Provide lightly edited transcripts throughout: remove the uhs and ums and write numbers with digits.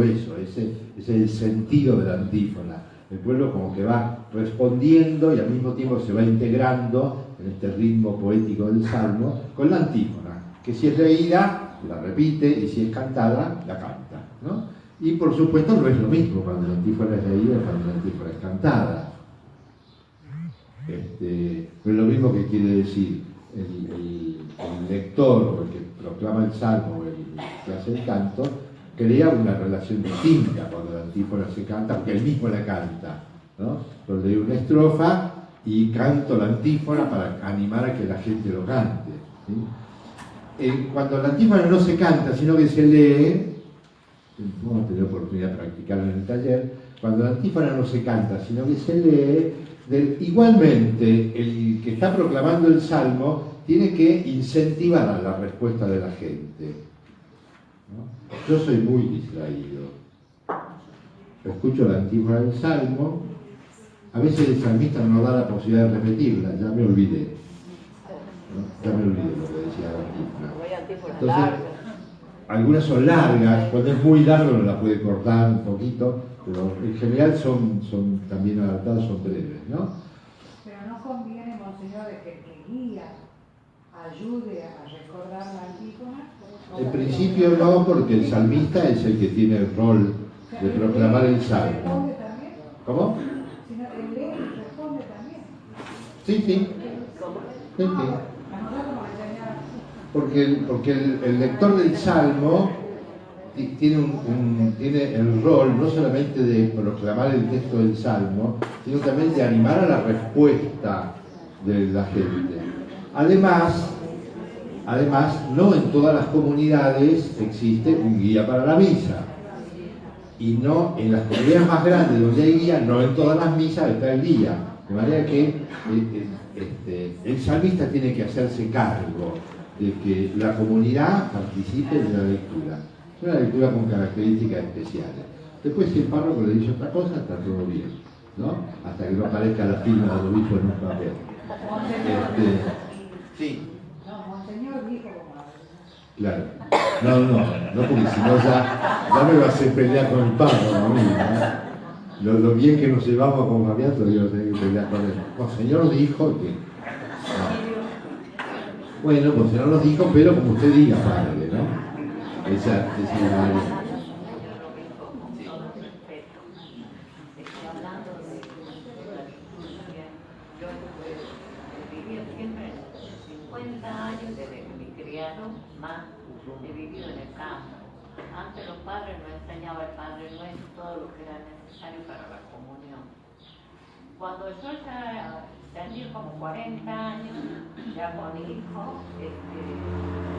Eso, ese es el sentido de la antífona. El pueblo como que va respondiendo y al mismo tiempo se va integrando en este ritmo poético del salmo con la antífona, que si es leída, la repite, y si es cantada, la canta, ¿no? Y por supuesto no es lo mismo cuando la antífona es leída que cuando la antífona es cantada. No es lo mismo que quiere decir el lector o el que proclama el salmo o el que hace el canto, crea una relación distinta cuando la antífona se canta, porque él mismo la canta, ¿no? Yo leo una estrofa y canto la antífona para animar a que la gente lo cante, ¿sí? Cuando la antífona no se canta, sino que se lee, vamos a tener oportunidad de practicarlo en el taller, cuando la antífona no se canta, sino que se lee, igualmente el que está proclamando el salmo tiene que incentivar a la respuesta de la gente, ¿no? Yo soy muy distraído. Escucho la antífona del salmo, a veces el salmista no da la posibilidad de repetirla, ya me olvidé, ¿no? Ya me olvidé lo que decía la antífona. Entonces, algunas son largas, cuando es muy largo no la puede cortar un poquito, pero en general son también adaptadas, son breves, ¿no? Pero no conviene, monseñor, de que el guía ayude a recordar la antífona. En principio no, porque el salmista es el que tiene el rol de proclamar el salmo. ¿Responde también? ¿Cómo? Si no, el lee responde también. Sí, sí. Sí, sí. Porque el lector del salmo tiene el rol no solamente de proclamar el texto del salmo, sino también de animar a la respuesta de la gente. Además, no en todas las comunidades existe un guía para la misa. Y no en las comunidades más grandes donde hay guía, no en todas las misas está el guía. De manera que el salmista tiene que hacerse cargo de que la comunidad participe de la lectura. Es una lectura con características especiales. Después, si el párroco le dice otra cosa, está todo bien, ¿no? Hasta que no aparezca la firma del obispo en un papel. Sí. No, monseñor dijo como... Claro. No, porque si no ya me va a hacer pelear con el párroco a mí, ¿no? Lo bien que nos llevamos con Fabián, todavía no tengo que pelear con él. Monseñor dijo que... No. Bueno, Monseñor nos dijo, pero como usted diga, padre, ¿no? Esa es la manera. Más he vivido en el campo. Antes los padres nos enseñaban el Padre Nuestro, todo lo que era necesario para la comunión. Cuando yo ya tenía como 40 años, ya con hijos,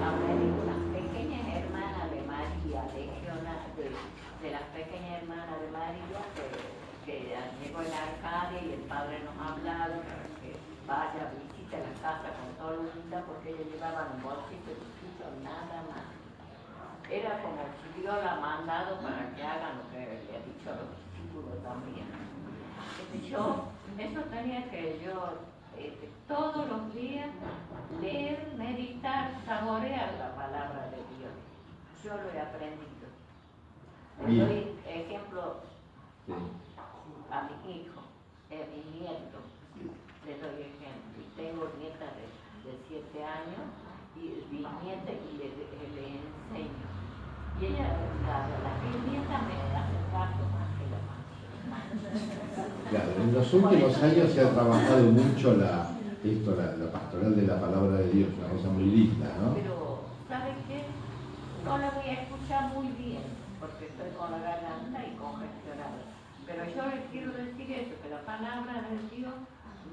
hablé de unas pequeñas hermanas de María, de las pequeñas hermanas de María, que llegó en Arcadia y el Padre nos ha hablado para que vaya, visite la casa con todo linda, porque ellos llevaban un bolsito chiquito, nada más. Era como si Dios la ha mandado para que hagan lo que le ha dicho a los discípulos también. Eso tenía que yo todos los días leer, meditar, saborear la palabra de Dios. Yo lo he aprendido. Le doy ejemplo a mis hijos, a mis nietos. Les doy ejemplo. Tengo nietas de 7 años y bisnieta y le enseño. Y ella, la bisnieta me hace caso más que la madre. Claro, en los últimos años se ha trabajado mucho la pastoral de la palabra de Dios, una cosa muy linda, ¿no? Pero, ¿sabe qué? No la voy a escuchar muy bien, porque estoy con la garganta y congestionada. Pero yo les quiero decir eso, que la palabra de Dios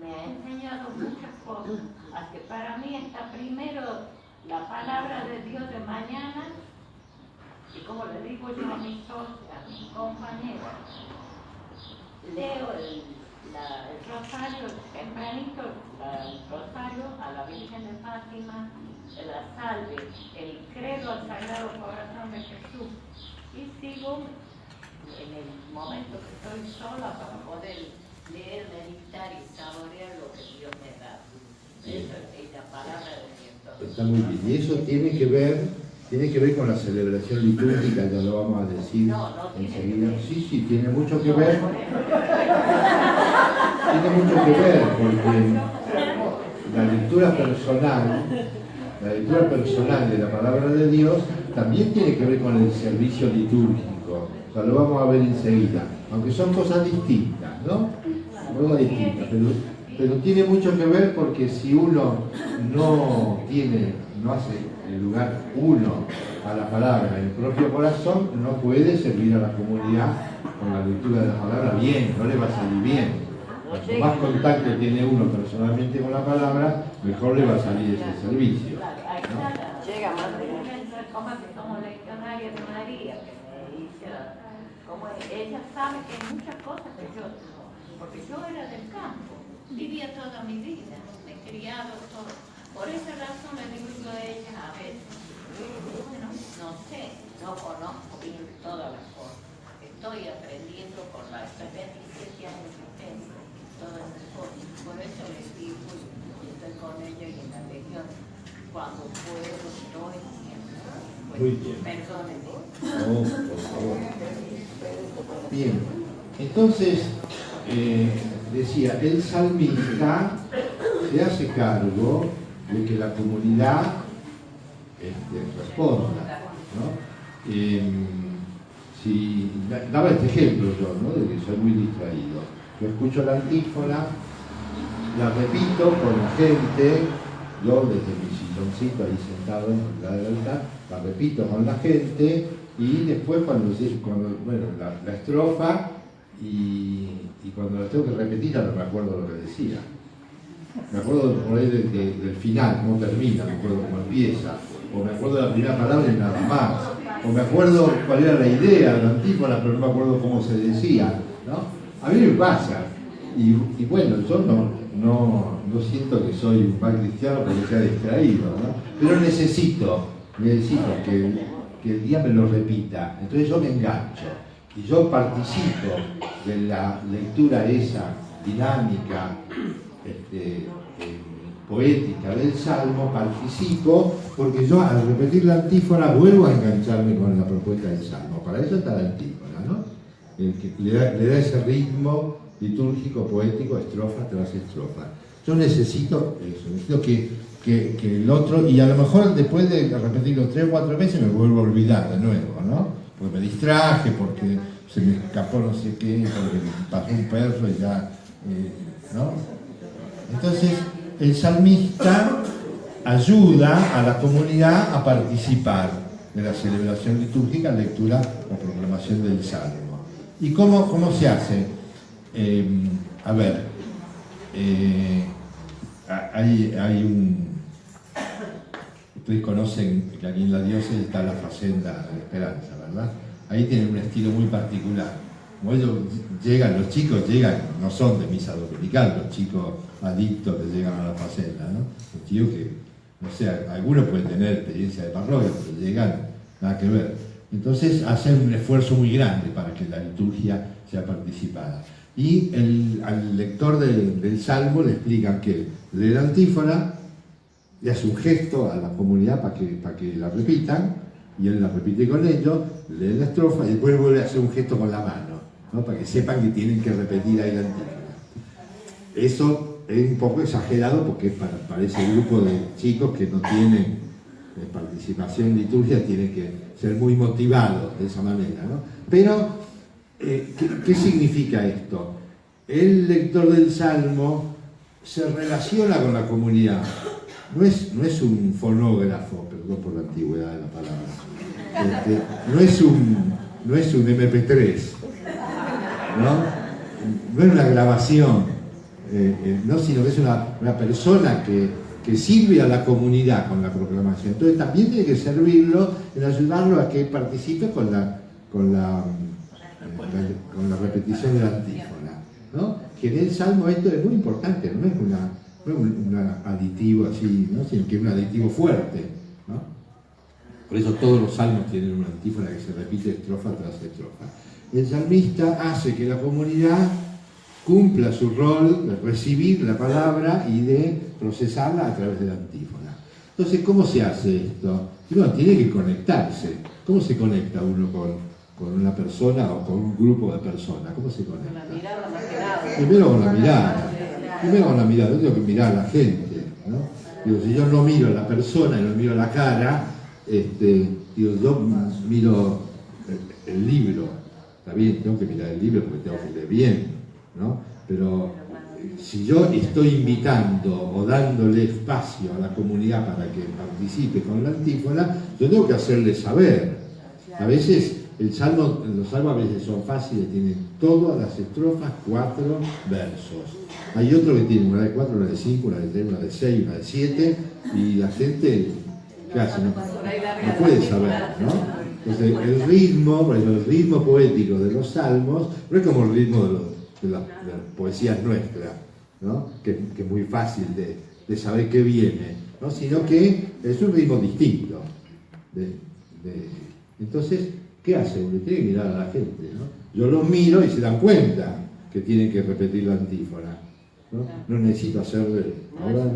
me ha enseñado muchas cosas. Así que para mí está primero la palabra de Dios de mañana, y como le digo yo a mis socios, a mis compañeros, leo el rosario tempranito, el rosario a la Virgen de Fátima, la salve, el credo al Sagrado Corazón de Jesús, y sigo en el momento que estoy sola para poder leer, meditar y saborear lo que Dios me da. Eso es la palabra de Dios. Está muy bien. Y eso tiene que ver Tiene que ver con la celebración litúrgica, ya lo vamos a decir enseguida. Sí, tiene mucho que ver. Tiene mucho que ver porque la lectura personal de la palabra de Dios también tiene que ver con el servicio litúrgico. O sea, lo vamos a ver enseguida. Aunque son cosas distintas, ¿no? Cosas distintas, pero tiene mucho que ver porque si uno no hace el lugar uno a la palabra en el propio corazón, no puede servir a la comunidad con la lectura de la palabra bien, no le va a salir bien. Cuanto más contacto tiene uno personalmente con la palabra, mejor le va a salir ese servicio, ¿no? Llega más de como leccionaria de María, que me dice, como ella sabe que hay muchas cosas que yo, porque yo era del campo, vivía toda mi vida, me he criado todo. Por esa razón le digo yo a ella a veces, bueno, no sé, no conozco bien todas las cosas, estoy aprendiendo por la experiencia de ustedes, todas las cosas. Por eso les digo, estoy con ella y en la región, cuando puedo, estoy siempre. Pues, muy bien. Perdónenme. No, por favor. Bien, entonces decía, el salmista se hace cargo de que la comunidad responda, ¿no? Si daba este ejemplo yo, ¿no? De que soy muy distraído. Yo escucho la antífona, la repito con la gente, yo desde mi silloncito ahí sentado en la del altar, la repito con la gente y después cuando la estrofa y cuando la tengo que repetir ya no me acuerdo lo que decía. Me acuerdo por ahí del final, cómo termina, me acuerdo cómo empieza, o me acuerdo de la primera palabra y nada más, o me acuerdo cuál era la idea de la antífona, pero no me acuerdo cómo se decía, ¿no? A mí me pasa, y bueno, yo no siento que soy un mal cristiano porque sea distraído, ¿no? Pero necesito que el día me lo repita, entonces yo me engancho, y yo participo de la lectura esa dinámica, poética del Salmo, participo porque yo al repetir la antífona vuelvo a engancharme con la propuesta del Salmo. Para eso está la antífona, ¿no? El que le da ese ritmo litúrgico, poético, estrofa tras estrofa. Yo necesito eso, necesito que el otro, y a lo mejor después de repetirlo 3 o 4 veces me vuelvo a olvidar de nuevo, ¿no? Porque me distraje, porque se me escapó no sé qué, porque pasó un perro y ya, ¿no? Entonces, el salmista ayuda a la comunidad a participar de la celebración litúrgica, lectura o proclamación del Salmo. ¿Y cómo se hace? Hay un... Ustedes conocen que aquí en la diócesis está la Facenda de la Esperanza, ¿verdad? Ahí tienen un estilo muy particular. Como ellos los chicos llegan, no son de misa dominical, los chicos adictos que llegan a la Facenda, ¿no? Los chicos que, no sé, algunos pueden tener experiencia de parroquia, pero llegan, nada que ver. Entonces hacen un esfuerzo muy grande para que la liturgia sea participada. Y al lector del Salmo le explican que lee la antífona, le hace un gesto a la comunidad para que la repitan, y él la repite con ellos, lee la estrofa y después vuelve a hacer un gesto con la mano, ¿no? Para que sepan que tienen que repetir ahí la antífona. Eso es un poco exagerado porque para ese grupo de chicos que no tienen participación en liturgia tienen que ser muy motivados de esa manera, ¿no? Pero, ¿qué significa esto? El lector del Salmo se relaciona con la comunidad. No es un fonógrafo, perdón por la antigüedad de la palabra, no es un MP3, no es una grabación, sino que es una persona que sirve a la comunidad con la proclamación. Entonces también tiene que servirlo en ayudarlo a que participe con la repetición de la antífona, ¿no? Que en el Salmo esto es muy importante, no es un aditivo así, ¿no? Sino que es un aditivo fuerte, ¿no? Por eso todos los salmos tienen una antífona que se repite estrofa tras estrofa. El salmista hace que la comunidad cumpla su rol de recibir la palabra y de procesarla a través de la antífona. Entonces, ¿cómo se hace esto? Y bueno, tiene que conectarse. ¿Cómo se conecta uno con una persona o con un grupo de personas? ¿Cómo se conecta? Con la mirada más que nada. Primero con la mirada. Primero con la mirada. Yo tengo que mirar a la gente, ¿no? Digo, si yo no miro a la persona y no miro la cara, digo, yo miro el libro. Está bien, tengo que mirar el libro porque tengo que leer bien, ¿no? Pero si yo estoy invitando o dándole espacio a la comunidad para que participe con la antífona, yo tengo que hacerle saber. A veces los salmos a veces son fáciles, tienen todas las estrofas 4 versos. Hay otro que tiene una de 4, una de 5, una de 3, una de 6, una de 7, y la gente, ¿qué hace? No puede saber, ¿no? Entonces el ritmo, por ejemplo, el ritmo poético de los salmos no es como el ritmo de las poesías nuestras, ¿no? Que es muy fácil de saber qué viene, ¿no? Sino que es un ritmo distinto. Entonces, ¿qué hace? Uno tiene que mirar a la gente, ¿no? Yo los miro y se dan cuenta que tienen que repetir la antífona, ¿no? No necesito hacerle ahora, ¿no?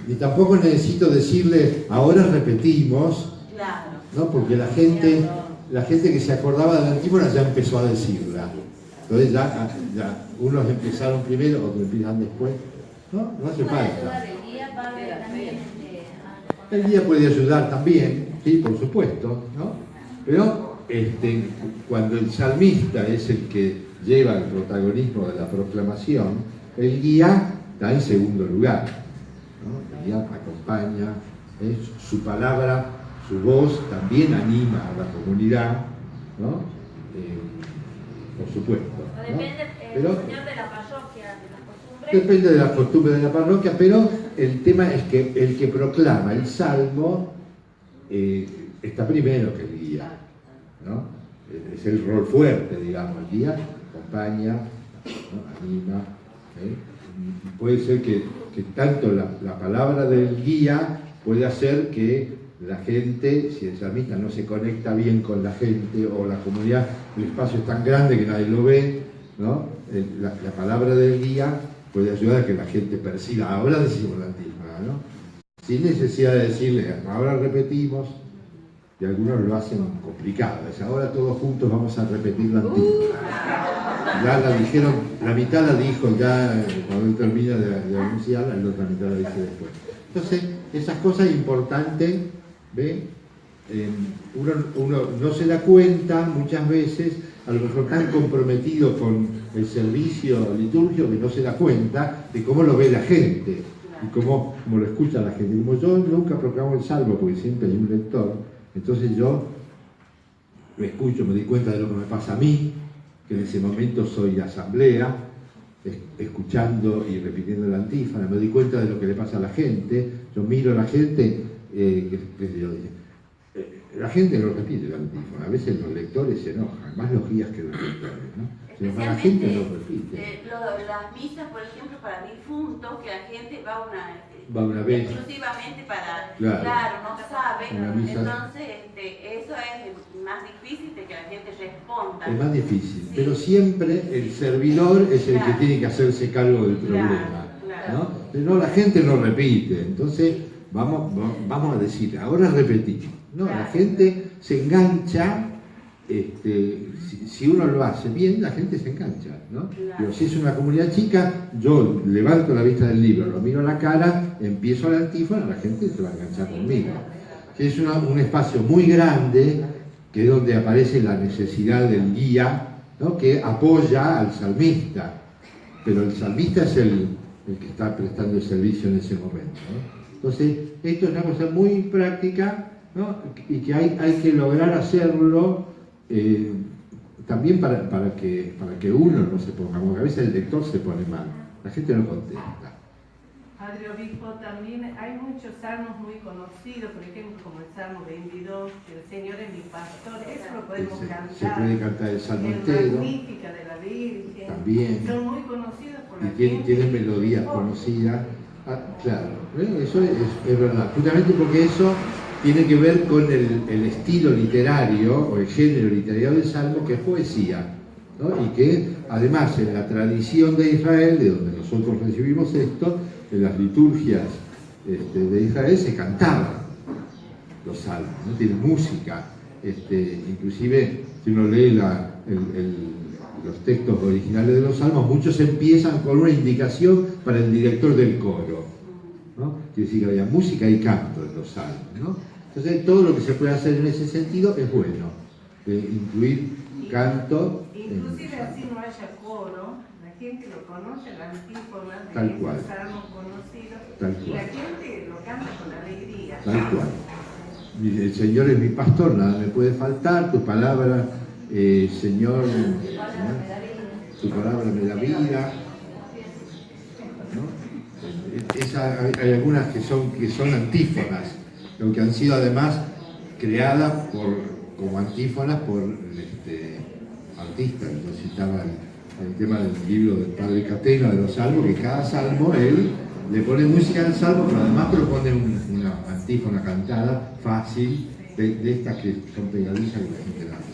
Y tampoco necesito decirle ahora repetimos, ¿no? Porque la gente que se acordaba de la antífona ya empezó a decirla. Entonces ya unos empezaron primero, otros empiezan después. No hace falta. El guía puede ayudar también, sí, por supuesto, ¿no? Pero cuando el salmista es el que lleva el protagonismo de la proclamación, el guía está en segundo lugar, ¿no? El guía acompaña, su palabra, su voz también anima a la comunidad, ¿no? Por supuesto, ¿no? Depende, pero, señor, de la parroquia, de las costumbres. Depende de las costumbres de la parroquia, pero el tema es que el que proclama el salmo está primero que el guía, ¿no? Es el rol fuerte, digamos, el guía acompaña, ¿no? Anima, y puede ser que tanto la palabra del guía puede hacer que la gente, si el salmista no se conecta bien con la gente o la comunidad, el espacio es tan grande que nadie lo ve, ¿no? La palabra del guía puede ayudar a que la gente perciba, ahora decimos la antífona, ¿no? Sin necesidad de decirle, ahora repetimos, y algunos lo hacen complicado, es ahora todos juntos vamos a repetir la antífona. Ya la dijeron, la mitad la dijo ya cuando él termina de anunciarla, la otra mitad la dice después. Entonces, esas cosas importantes, ¿ve? Uno no se da cuenta muchas veces, a lo mejor tan comprometido con el servicio litúrgico que no se da cuenta de cómo lo ve la gente y cómo lo escucha la gente. Como yo nunca proclamo el salmo porque siempre hay un lector, entonces yo lo escucho, me doy cuenta de lo que me pasa a mí, que en ese momento soy asamblea, escuchando y repitiendo la antífona, me doy cuenta de lo que le pasa a la gente, yo miro a la gente, la gente no repite la antífona, a veces los lectores se enojan, más los guías que los lectores, ¿no? Pero la gente no repite. Las misas, por ejemplo, para difuntos, que la gente va una vez exclusivamente para, claro, no sabe, misa, entonces eso es más difícil de que la gente responda. Es más difícil, sí. Pero siempre el servidor es el que tiene que hacerse cargo del problema, ¿no? Pero la gente no repite, entonces vamos a decir, ahora repetimos. No, la gente se engancha, si uno lo hace bien, la gente se engancha, ¿no? Pero si es una comunidad chica, yo levanto la vista del libro, lo miro a la cara, empiezo la antífona, la gente se va a enganchar conmigo. Si es un espacio muy grande, que es donde aparece la necesidad del guía, ¿no? Que apoya al salmista, pero el salmista es el que está prestando el servicio en ese momento, ¿no? Entonces, esto es una cosa muy práctica, ¿no? Y que hay que lograr hacerlo también para que uno no se ponga, porque a veces el lector se pone mal, la gente no contesta. Padre Obispo, también hay muchos salmos muy conocidos, por ejemplo, como el Salmo 22, el Señor es mi pastor, eso lo podemos cantar. Se puede cantar el Salmo entero. Magnífica de la Virgen. También. Son muy conocidos por la gente. Y tienen melodías conocidas. Claro, eso es verdad, justamente porque eso tiene que ver con el estilo literario o el género literario del Salmo, que es poesía, ¿no? Y que además en la tradición de Israel, de donde nosotros recibimos esto, en las liturgias de Israel se cantaban los salmos, ¿no? Tiene música, inclusive si uno lee los textos originales de los salmos, muchos empiezan con una indicación para el director del coro, ¿no? Quiere decir que había música y canto en los salmos, ¿no? Entonces todo lo que se puede hacer en ese sentido es bueno, incluir canto. Inclusive así no haya coro, la gente lo conoce, la antífona de Tal cual. esos salmos conocidos, Tal y la cual. gente lo canta con alegría. Tal cual. El Señor es mi pastor, nada me puede faltar, tu palabra, Señor, ¿no? Tu palabra me da vida, ¿no? Hay algunas que son antífonas, lo que han sido además creadas como antífonas por artistas. Yo citaba el tema del libro del padre Catena de los salmos, que cada salmo él le pone música al salmo, pero además propone una antífona cantada fácil de estas que son pegadizas y la gente la hace,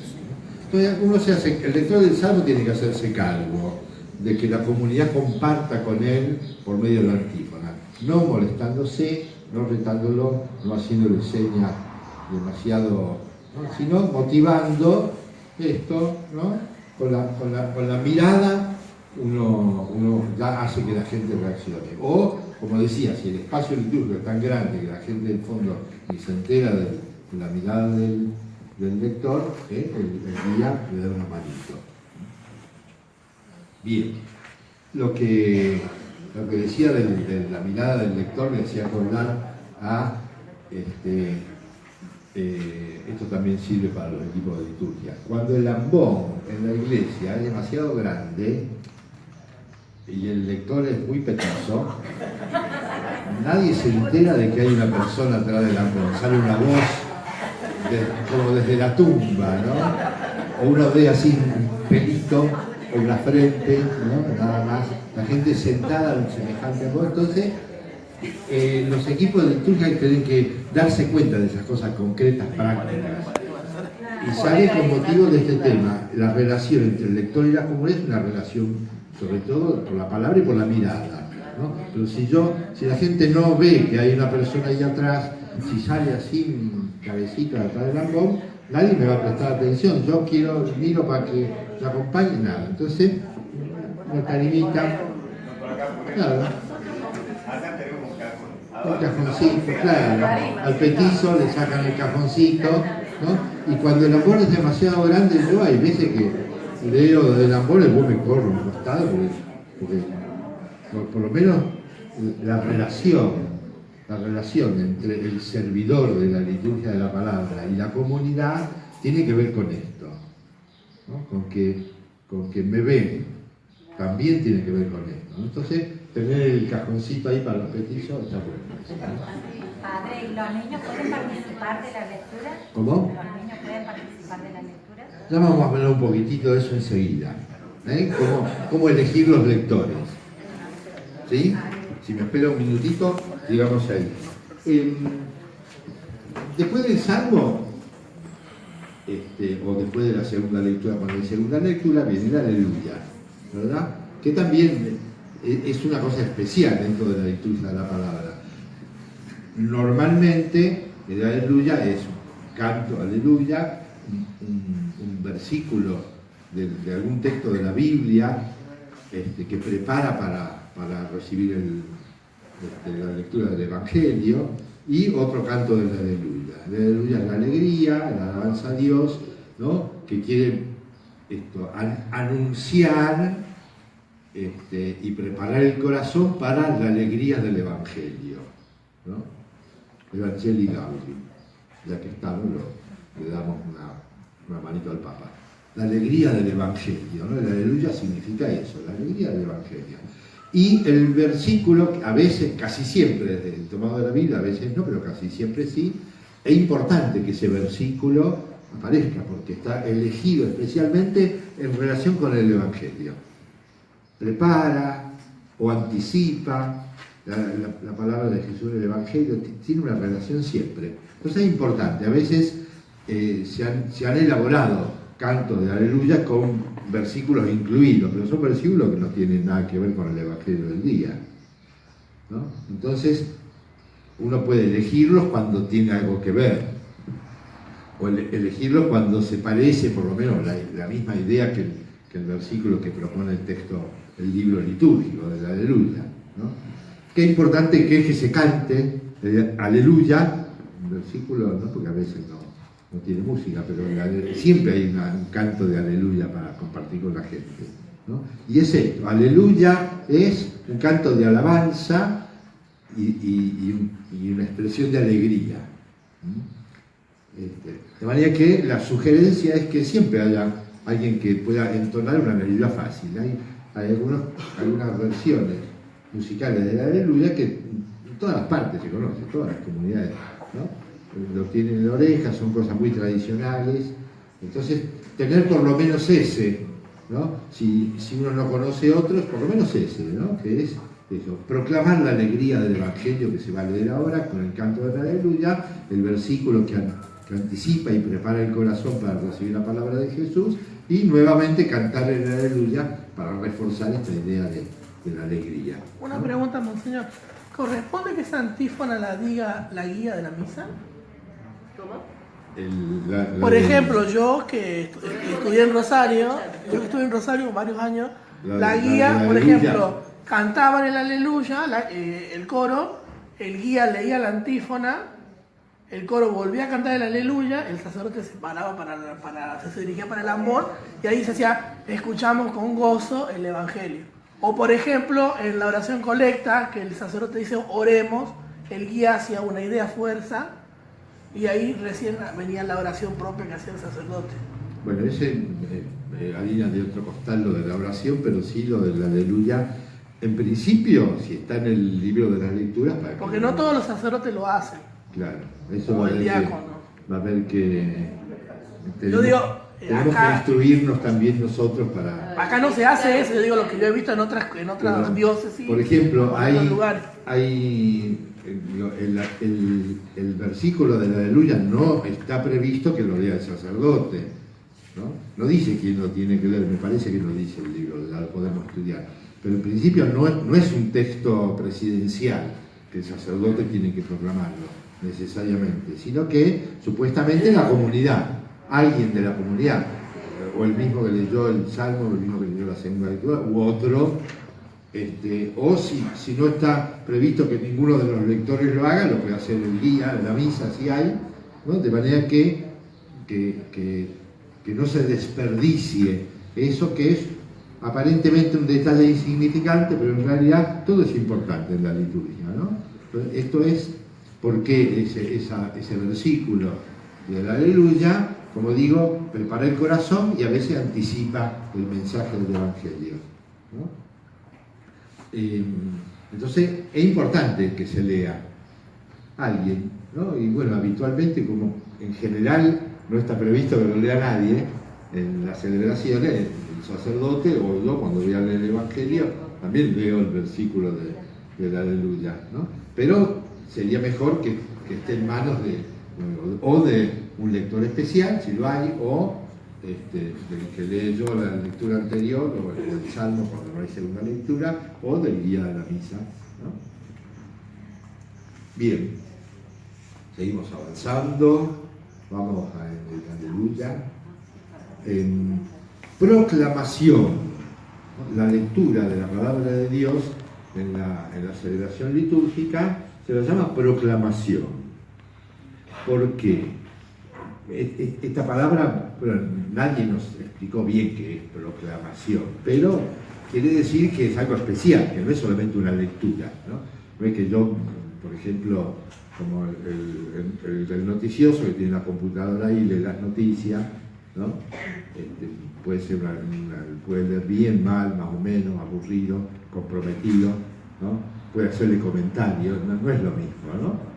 ¿no? Entonces el lector del salmo tiene que hacerse cargo de que la comunidad comparta con él por medio de la antífona, no molestándose, no retándolo, no haciéndole señas demasiado, ¿no? Sino motivando esto, ¿no? Con la mirada uno ya hace que la gente reaccione. O, como decía, si el espacio litúrgico es tan grande que la gente del fondo ni se entera de la mirada del lector, el guía le da una manito. Bien, lo que decía de la mirada del lector me hacía acordar a esto también sirve para los equipos de liturgia. Cuando el ambón en la iglesia es demasiado grande y el lector es muy petizo, nadie se entera de que hay una persona atrás del ambón. Sale una voz como desde la tumba, ¿no? O uno ve así un pelito en la frente, ¿no? Nada más. La gente sentada en semejante ambón. Entonces, los equipos de liturgia tienen que darse cuenta de esas cosas concretas, prácticas. Y sale con motivo de este tema, la relación entre el lector y la comunidad es una relación, sobre todo por la palabra y por la mirada, ¿no? Pero si la gente no ve que hay una persona ahí atrás, si sale así, cabecita atrás del ambón, nadie me va a prestar atención. Yo miro para que me acompañe, nada. Entonces, una tarimita, claro. Un cajoncito, claro, al petizo le sacan el cajoncito, ¿no? Y cuando el ambón es demasiado grande, yo hay veces que leo del ambón, el me corro a un costado, porque por lo menos la relación entre el servidor de la liturgia de la palabra y la comunidad tiene que ver con esto, ¿no? Con que me ven, también tiene que ver con esto, ¿no? Entonces, tener el cajoncito ahí para los petizos está bueno. Padre, ¿y los niños pueden participar de la lectura? ¿Cómo? ¿Los niños pueden participar de la lectura? Ya vamos a hablar un poquitito de eso enseguida. ¿Cómo elegir los lectores? ¿Sí? Si me espera un minutito, digamos ahí. Después del salmo, o después de la segunda lectura, cuando hay segunda lectura, viene la aleluya, ¿verdad? Que también es una cosa especial dentro de la liturgia de la palabra. Normalmente el aleluya es un canto, aleluya, un versículo de algún texto de la Biblia que prepara para recibir la lectura del Evangelio, y otro canto del aleluya. El aleluya es la alegría, la alabanza a Dios, ¿no? Que quiere anunciar y preparar el corazón para la alegría del Evangelio, ¿no? Evangelii Gaudi, ya que estamos, le damos una manito al Papa. La alegría del Evangelio, ¿no? El aleluya significa eso, la alegría del Evangelio. Y el versículo, a veces, casi siempre, desde el tomado de la Biblia, a veces no, pero casi siempre sí, es importante que ese versículo aparezca, porque está elegido especialmente en relación con el Evangelio. Prepara o anticipa la palabra de Jesús en el Evangelio, tiene una relación siempre. Entonces es importante, a veces se han elaborado cantos de aleluya con versículos incluidos, pero son versículos que no tienen nada que ver con el Evangelio del día, ¿no? Entonces, uno puede elegirlos cuando tiene algo que ver, o elegirlos cuando se parece, por lo menos, la misma idea que el versículo que propone el texto, el libro litúrgico del Aleluya, ¿no? Qué importante que es que se cante el Aleluya, un versículo, ¿no? Porque a veces no tiene música, pero siempre hay un canto de Aleluya para compartir con la gente, ¿no? Y es esto, Aleluya es un canto de alabanza y una expresión de alegría. De manera que la sugerencia es que siempre haya alguien que pueda entonar una Aleluya fácil. Hay algunas versiones musicales de la Aleluya que en todas las partes se conocen, todas las comunidades, ¿no? Lo tienen en la oreja, son cosas muy tradicionales. Entonces, tener por lo menos ese, ¿no? Si uno no conoce otros, por lo menos ese, ¿no? Que es eso, proclamar la alegría del Evangelio que se va a leer ahora con el canto de la Aleluya, el versículo que anticipa y prepara el corazón para recibir la palabra de Jesús, y nuevamente cantar el Aleluya para reforzar esta idea de la alegría, ¿no? Una pregunta, monseñor. ¿Corresponde que esa antífona la diga la guía de la misa? ¿Cómo? Por ejemplo, yo que estudié en Rosario, varios años, la guía, por ejemplo, cantaban el Aleluya, el coro, el guía leía la antífona, el coro volvía a cantar el Aleluya, el sacerdote se paraba se dirigía para el ambón, y ahí se hacía, escuchamos con gozo el Evangelio. O por ejemplo, en la oración colecta, que el sacerdote dice oremos, el guía hacía una idea fuerza, y ahí recién venía la oración propia que hacía el sacerdote. Bueno, ese harina de otro costal lo de la oración, pero sí lo del Aleluya. En principio, si está en el libro de las lecturas... Porque no todos los sacerdotes lo hacen. Claro, eso o el diácono. Va a haber que... Yo digo, tenemos acá, que instruirnos también nosotros para... Acá no se hace eso, yo digo lo que yo he visto en otras Pero, diócesis. por ejemplo, en otros lugares. hay el versículo de la Aleluya no está previsto que lo lea el sacerdote, ¿no? No dice quién lo tiene que leer, me parece que no dice el libro, lo podemos estudiar. Pero en principio no es un texto presidencial que el sacerdote tiene que proclamarlo necesariamente, sino que supuestamente la comunidad, alguien de la comunidad, o el mismo que leyó el Salmo, o el mismo que leyó la segunda lectura, u otro, o si no está previsto que ninguno de los lectores lo haga, lo puede hacer el guía de la misa, si hay, ¿no? De manera que no se desperdicie eso que es aparentemente un detalle insignificante, pero en realidad todo es importante en la liturgia, ¿no? Entonces, esto es porque ese versículo de la Aleluya, como digo, prepara el corazón y a veces anticipa el mensaje del Evangelio, ¿no? Entonces es importante que se lea alguien, ¿no? Y bueno, habitualmente, como en general no está previsto que lo lea nadie en las celebraciones, el sacerdote o yo cuando voy a leer el Evangelio también leo el versículo de la Aleluya, ¿no? Pero sería mejor que esté en manos de un lector especial, si lo hay, o del que leyó la lectura anterior, o el Salmo cuando no hay segunda lectura, o del guía de la misa, ¿no? Bien, seguimos avanzando, vamos a el Aleluya. En proclamación, la lectura de la palabra de Dios en la celebración litúrgica se la llama proclamación. ¿Por qué? Esta palabra, bueno, nadie nos explicó bien qué es proclamación, pero quiere decir que es algo especial, que no es solamente una lectura, ¿no? No es que yo, por ejemplo, como el noticioso que tiene la computadora y lee las noticias, ¿no? Puede ser puede leer bien, mal, más o menos, aburrido, comprometido, ¿no? Puede hacerle comentarios, no es lo mismo, ¿no?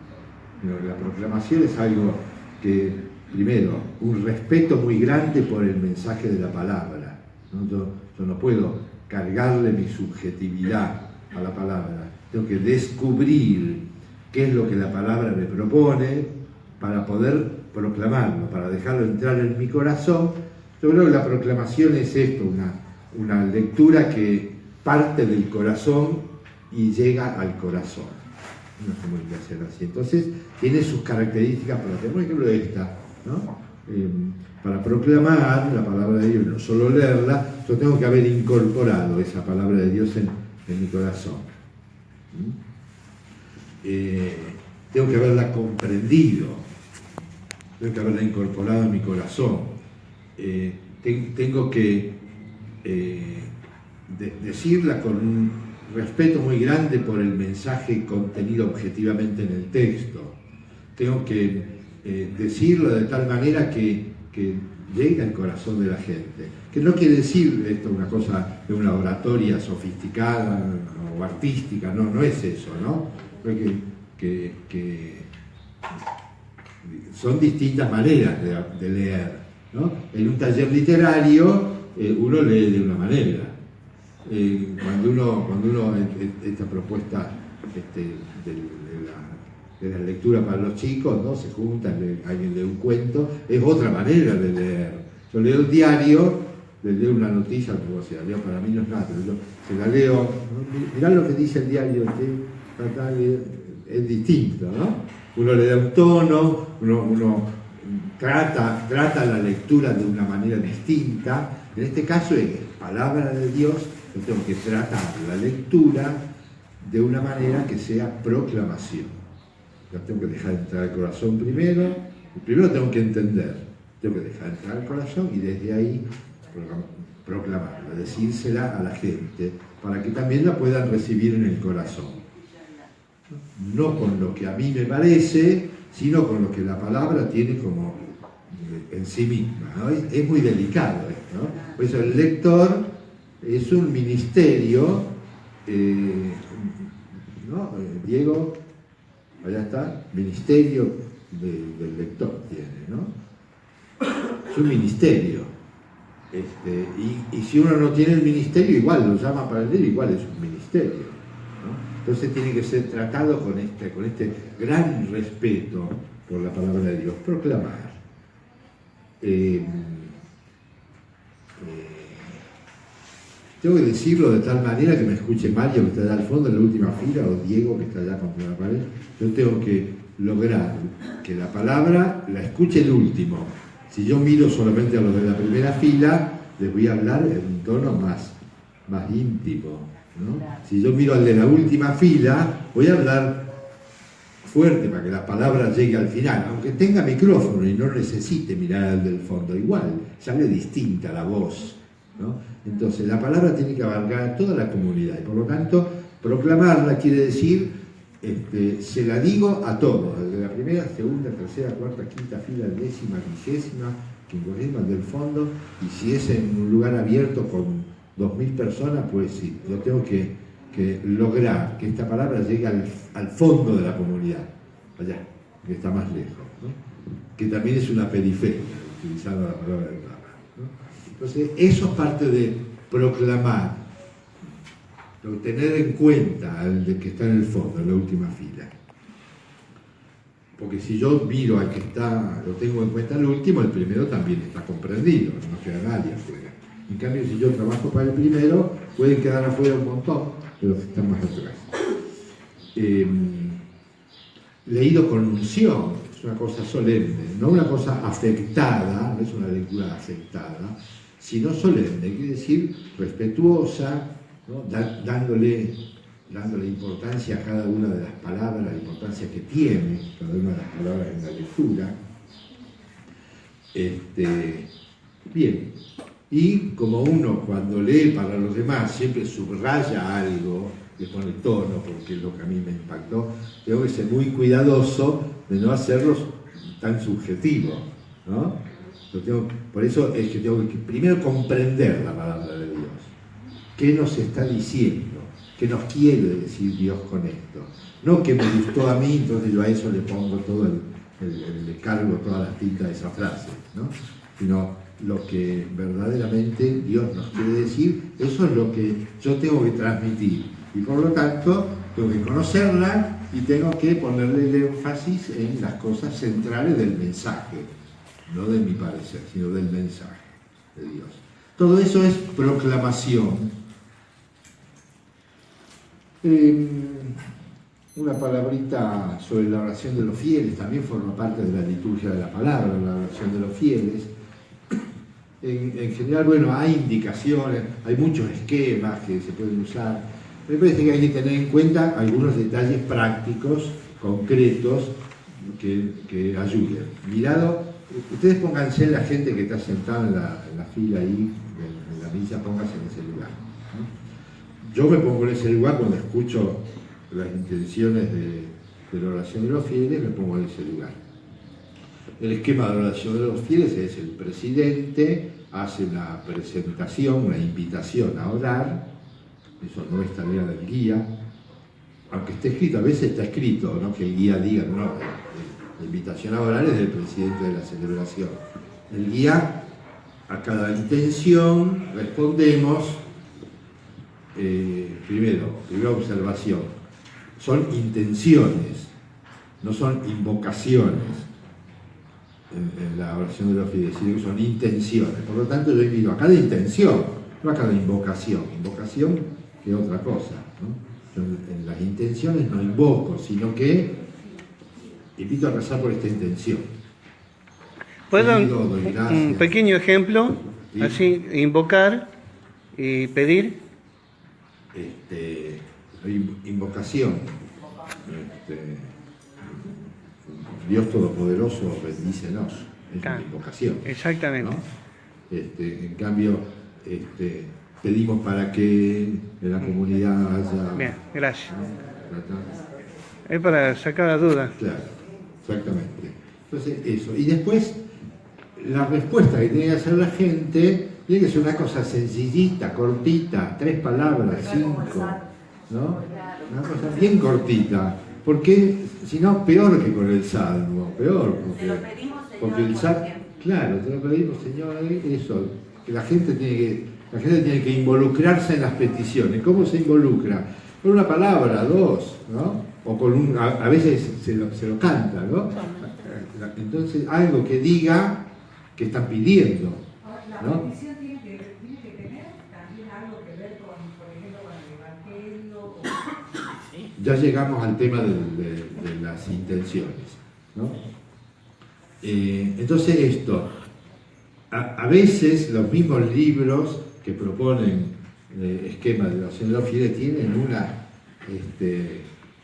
Pero la proclamación es algo que, primero, un respeto muy grande por el mensaje de la palabra, ¿no? Yo no puedo cargarle mi subjetividad a la palabra, tengo que descubrir qué es lo que la palabra me propone para poder proclamarlo, para dejarlo entrar en mi corazón. Yo creo que la proclamación es esto, una lectura que parte del corazón y llega al corazón, una comunicación así. Entonces, tiene sus características propias. Por ejemplo, esta, ¿no? Para proclamar la palabra de Dios, no solo leerla, yo tengo que haber incorporado esa palabra de Dios en mi corazón. Tengo que haberla comprendido, tengo que haberla incorporado en mi corazón. Tengo que decirla con un respeto muy grande por el mensaje contenido objetivamente en el texto. Tengo que decirlo de tal manera que llegue al corazón de la gente. Que no quiere decir esto una cosa de una oratoria sofisticada o artística, no es eso, ¿no? Que son distintas maneras de leer, ¿no? En un taller literario uno lee de una manera. Cuando uno esta propuesta de la lectura para los chicos, ¿no? Se juntan, alguien lee un cuento, es otra manera de leer. Yo leo el diario, le leo una noticia, como se la leo, para mí no es nada, pero yo se la leo, ¿no? Mirá lo que dice el diario, es distinto, ¿no? Uno le da un tono, uno trata la lectura de una manera distinta. En este caso es palabra de Dios, yo tengo que tratar la lectura de una manera que sea proclamación. Yo tengo que dejar entrar al corazón primero tengo que entender, tengo que dejar entrar al corazón y desde ahí proclamarla, decírsela a la gente, para que también la puedan recibir en el corazón. No con lo que a mí me parece, sino con lo que la palabra tiene como en sí misma, ¿no? Es muy delicado esto, ¿no? Por eso el lector es un ministerio, ¿no? Diego, allá está, ministerio del lector tiene, ¿no? Es un ministerio. Y si uno no tiene el ministerio, igual lo llama para leer, igual es un ministerio, ¿no? Entonces tiene que ser tratado con este gran respeto por la palabra de Dios. Proclamar. Tengo que decirlo de tal manera que me escuche Mario, que está allá al fondo en la última fila, o Diego, que está allá contra la pared. Yo tengo que lograr que la palabra la escuche el último. Si yo miro solamente a los de la primera fila, les voy a hablar en un tono más íntimo, ¿no? Si yo miro al de la última fila, voy a hablar fuerte para que la palabra llegue al final, aunque tenga micrófono y no necesite mirar al del fondo, igual, sale distinta la voz, ¿no? Entonces la palabra tiene que abarcar a toda la comunidad y por lo tanto proclamarla quiere decir se la digo a todos, desde la primera, segunda, tercera, cuarta, quinta fila, 10ª, 20ª, 50ª del fondo, y si es en un lugar abierto con 2000 personas, pues sí, yo tengo que lograr que esta palabra llegue al fondo de la comunidad, allá, que está más lejos, ¿no? Que también es una periferia, utilizando la palabra de Rama, ¿no? Entonces, eso es parte de proclamar, tener en cuenta al de que está en el fondo, en la última fila. Porque si yo miro al que está, lo tengo en cuenta el último, el primero también está comprendido, no queda nadie afuera. En cambio, si yo trabajo para el primero, pueden quedar afuera un montón de los que están más atrás. Leído con unción, es una cosa solemne, no una cosa afectada, no es una lectura afectada, sino solemne, quiere decir respetuosa, ¿no? Dándole importancia a cada una de las palabras, la importancia que tiene cada una de las palabras en la lectura. Bien, y como uno cuando lee para los demás siempre subraya algo, le pone tono porque es lo que a mí me impactó, tengo que ser muy cuidadoso de no hacerlos tan subjetivos, ¿no? Por eso es que tengo que primero comprender la palabra de Dios. ¿Qué nos está diciendo? ¿Qué nos quiere decir Dios con esto? No que me gustó a mí, entonces yo a eso le pongo todo le cargo todas las tintas de esa frase, ¿no? Sino lo que verdaderamente Dios nos quiere decir, eso es lo que yo tengo que transmitir. Y por lo tanto, tengo que conocerla y tengo que ponerle el énfasis en las cosas centrales del mensaje, no de mi parecer, sino del mensaje de Dios. Todo eso es proclamación. una palabrita sobre la oración de los fieles, también forma parte de la liturgia de la palabra, la oración de los fieles. En general, bueno, hay indicaciones, hay muchos esquemas que se pueden usar. Me parece que hay que tener en cuenta algunos detalles prácticos, concretos, que ayuden. Mirado, ustedes pónganse en la gente que está sentada en la fila ahí, en la misa, pónganse en ese lugar, ¿no? Yo me pongo en ese lugar cuando escucho las intenciones de la oración de los fieles, me pongo en ese lugar. El esquema de la oración de los fieles es: el presidente hace una presentación, una invitación a orar. Eso no es tarea del guía, aunque esté escrito, a veces está escrito, ¿no?, que el guía diga, no, la invitación a orar es del presidente de la celebración. El guía, a cada intención respondemos, primera observación, son intenciones, no son invocaciones en la oración de los fieles, sino que son intenciones. Por lo tanto, yo invito a cada intención, no a cada invocación. Invocación que es otra cosa, ¿no? Yo en las intenciones no invoco, sino que invito a rezar por esta intención. ¿Puedo dar un pequeño ejemplo? ¿Sí? Así, invocar y pedir. Invocación. Dios Todopoderoso, bendícenos. Es una invocación, exactamente, ¿no? En cambio, pedimos para que en la comunidad haya... Bien, gracias. Es para sacar la duda. Claro, exactamente. Entonces, eso. Y después, la respuesta que tiene que hacer la gente tiene que ser una cosa sencillita, cortita, 3 palabras, 5, ¿no? Una cosa bien cortita. Porque, si no, peor que con el Salmo, peor. Porque el Salmo, claro, te lo pedimos, Señor, eso, que la gente tiene que involucrarse en las peticiones. ¿Cómo se involucra? Con una palabra, 2, ¿no? O con a veces se lo canta, ¿no? Entonces, algo que diga que están pidiendo, ¿no? La petición tiene que tener también algo que ver con, por ejemplo, con el Evangelio. Ya llegamos al tema de las intenciones, ¿no? Entonces esto, a veces los mismos libros que proponen esquemas de oración de los fieles tienen una